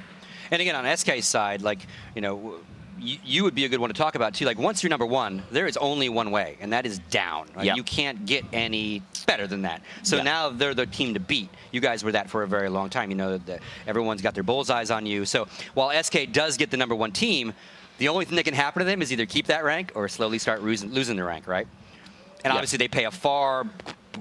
and again on SK's side, like, you know, you would be a good one to talk about too. Like, once you're #1, there is only one way, and that is down. Right? Yep. You can't get any better than that. So now they're the team to beat. You guys were that for a very long time. You know that everyone's got their bullseyes on you. So while SK does get the #1 team, the only thing that can happen to them is either keep that rank or slowly start losing the rank, right? And obviously they pay a far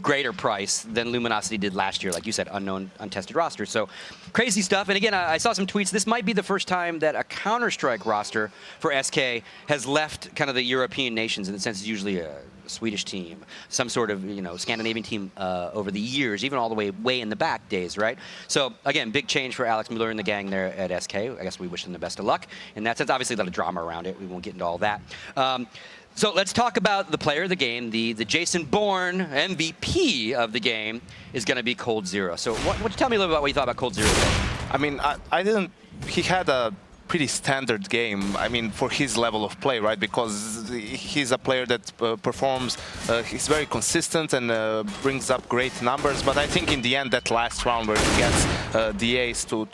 greater price than Luminosity did last year, like you said, unknown, untested roster. So crazy stuff. And again, I saw some tweets. This might be the first time that a Counter-Strike roster for SK has left kind of the European nations. In the sense, it's usually a Swedish team, some sort of, you know, Scandinavian team over the years, even all the way in the back days, right? So again, big change for Alex Mueller and the gang there at SK. I guess we wish them the best of luck in that sense. Obviously, a lot of drama around it. We won't get into all that. So let's talk about the player of the game. The Jason Bourne MVP of the game is going to be coldzera. So tell me a little bit about what you thought about coldzera today.
I mean, I didn't... He had a pretty standard game, I mean, for his level of play, right? Because he's a player that performs, he's very consistent and brings up great numbers. But I think in the end, that last round where he gets the ace to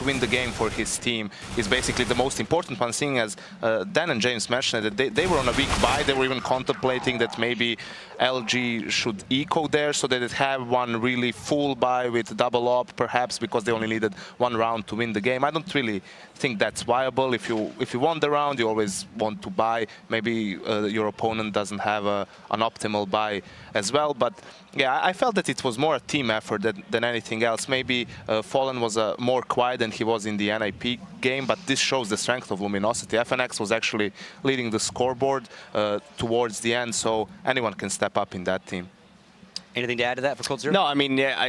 win the game for his team is basically the most important one, seeing as Dan and James mentioned that they were on a weak buy. They were even contemplating that maybe LG should eco there so that they'd have one really full buy with double op, perhaps, because they only needed 1 round to win the game. I don't really think that's viable. If you won the round, you always want to buy. Maybe your opponent doesn't have an optimal buy as well. But yeah, I felt that it was more a team effort than anything else. Maybe Fallen was more quiet than he was in the NIP game, but this shows the strength of Luminosity. FNX was actually leading the scoreboard towards the end, so anyone can step up in that team.
Anything to add to that for coldzera?
No, I mean, yeah,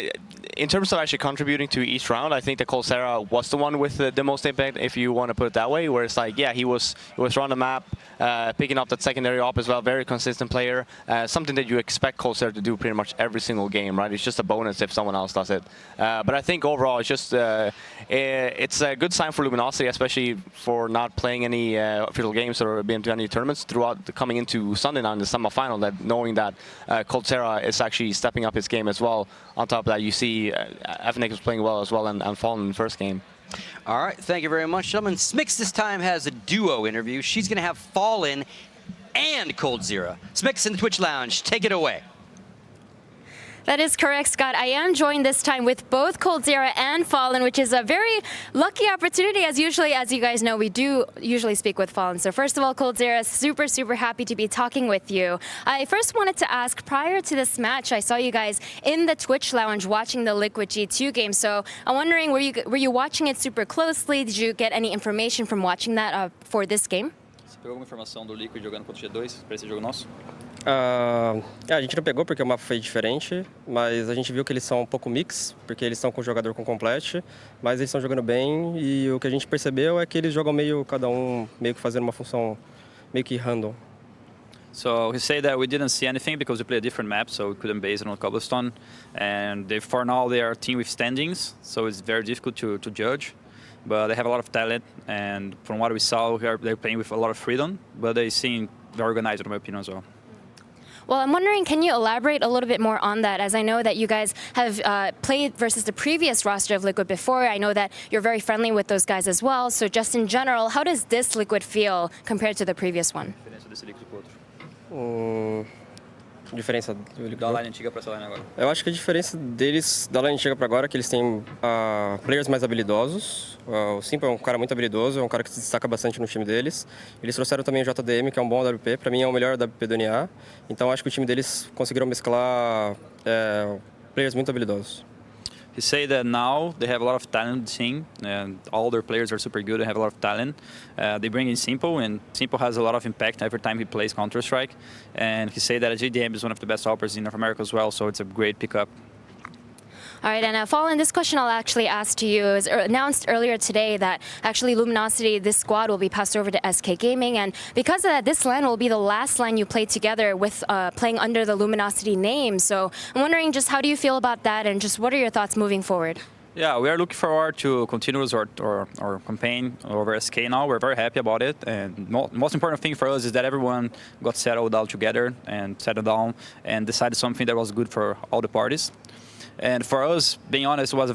in terms of actually contributing to each round, I think the coldzera was the one with the most impact, if you want to put it that way, where it's like, yeah, he was around the map, picking up that secondary op as well, very consistent player, something that you expect coldzera to do pretty much every single game, right? It's just a bonus if someone else does it. But I think overall, it's just, it's a good sign for Luminosity, especially for not playing any official games or being to any tournaments throughout coming into Sunday night in the semifinal, that knowing that coldzera is actually stepping up his game as well. On top of that, you see FNX was playing well as well and Fallen in the first game.
All right, thank you very much, gentlemen. Smix this time has a duo interview. She's going to have Fallen and coldzera. Smix in the Twitch Lounge, take it away.
That is correct, Scott. I am joined this time with both coldzera and Fallen, which is a very lucky opportunity, as usually, as you guys know, we do usually speak with Fallen. So first of all, coldzera, super, super happy to be talking with you. I first wanted to ask, prior to this match, I saw you guys in the Twitch Lounge watching the Liquid G2 game. So I'm wondering, were you watching it super closely? Did you get any information from watching that for this game?
Você pegou alguma informação do Liquid jogando contra o G2 para esse jogo nosso?
A gente não pegou porque o mapa foi diferente, mas a gente viu que eles são um pouco mix, porque eles estão com o jogador com complete, mas eles estão jogando bem e o que a gente percebeu é que eles jogam meio, cada um meio que fazendo uma função meio que random.
So he said that we didn't see anything because we play a different map, so we couldn't base it on cobblestone. And for now they are a team with standings, so it's very difficult to judge. But they have a lot of talent, and from what we saw, they're playing with a lot of freedom, but they seem very organized in my opinion as well.
Well, I'm wondering, can you elaborate a little bit more on that? As I know that you guys have played versus the previous roster of Liquid before. I know that you're very friendly with those guys as well. So just in general, how does this Liquid feel compared to the previous one?
Diferença do Liquid.
Da line antiga para essa line agora.
Eu acho que a diferença deles, da line antiga para agora, é que eles têm players mais habilidosos. O Simple é um cara muito habilidoso, é um cara que se destaca bastante no time deles. Eles trouxeram também o JDM, que é um bom AWP, para mim é o melhor AWP do NA. Então acho que o time deles conseguiram mesclar players muito habilidosos.
He said that now they have a lot of talent in the team, and all their players are super good and have a lot of talent. They bring in Simple, and Simple has a lot of impact every time he plays Counter-Strike. And he said that JDM is one of the best operators in North America as well, so it's a great pickup.
All right, and Fallen, this question I'll actually ask to you. It was announced earlier today that actually Luminosity, this squad will be passed over to SK Gaming, and because of that, this LAN will be the last LAN you play together with playing under the Luminosity name. So I'm wondering, just how do you feel about that, and just what are your thoughts moving forward?
Yeah, we are looking forward to continue our campaign over SK now. We're very happy about it, and most important thing for us is that everyone got settled down together and settled down and decided something that was good for all the parties. And for us, being honest, it was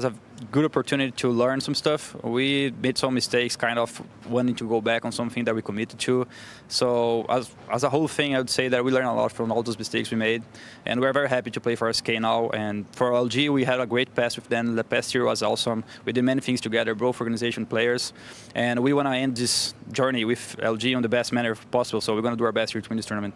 a good opportunity to learn some stuff. We made some mistakes, kind of wanting to go back on something that we committed to. So as a whole thing, I would say that we learned a lot from all those mistakes we made. And we're very happy to play for SK now. And for LG, we had a great pass with them. The past year was awesome. We did many things together, both organization players. And we want to end this journey with LG on the best manner possible. So we're going to do our best here to win this tournament.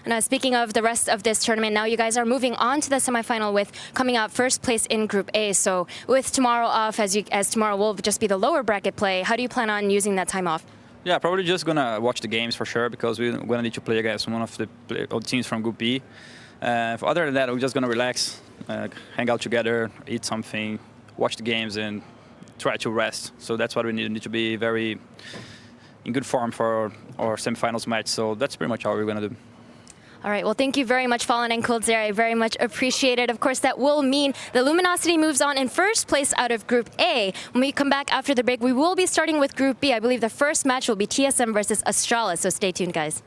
And speaking of the rest of this tournament, now you guys are moving on to the semifinal with coming out first place in Group A. So with tomorrow off, as tomorrow will just be the lower bracket play, how do you plan on using that time off?
Yeah, probably just going to watch the games for sure, because we're going to need to play against one of the teams from Group B. Other than that, we're just going to relax, hang out together, eat something, watch the games, and try to rest. So that's what we need to be very in good form for our semifinals match. So that's pretty much how we're going to do.
All right, well, thank you very much, Fallen and coldzera. I very much appreciate it. Of course, that will mean the Luminosity moves on in first place out of Group A. When we come back after the break, we will be starting with Group B. I believe the first match will be TSM versus Astralis, so stay tuned, guys.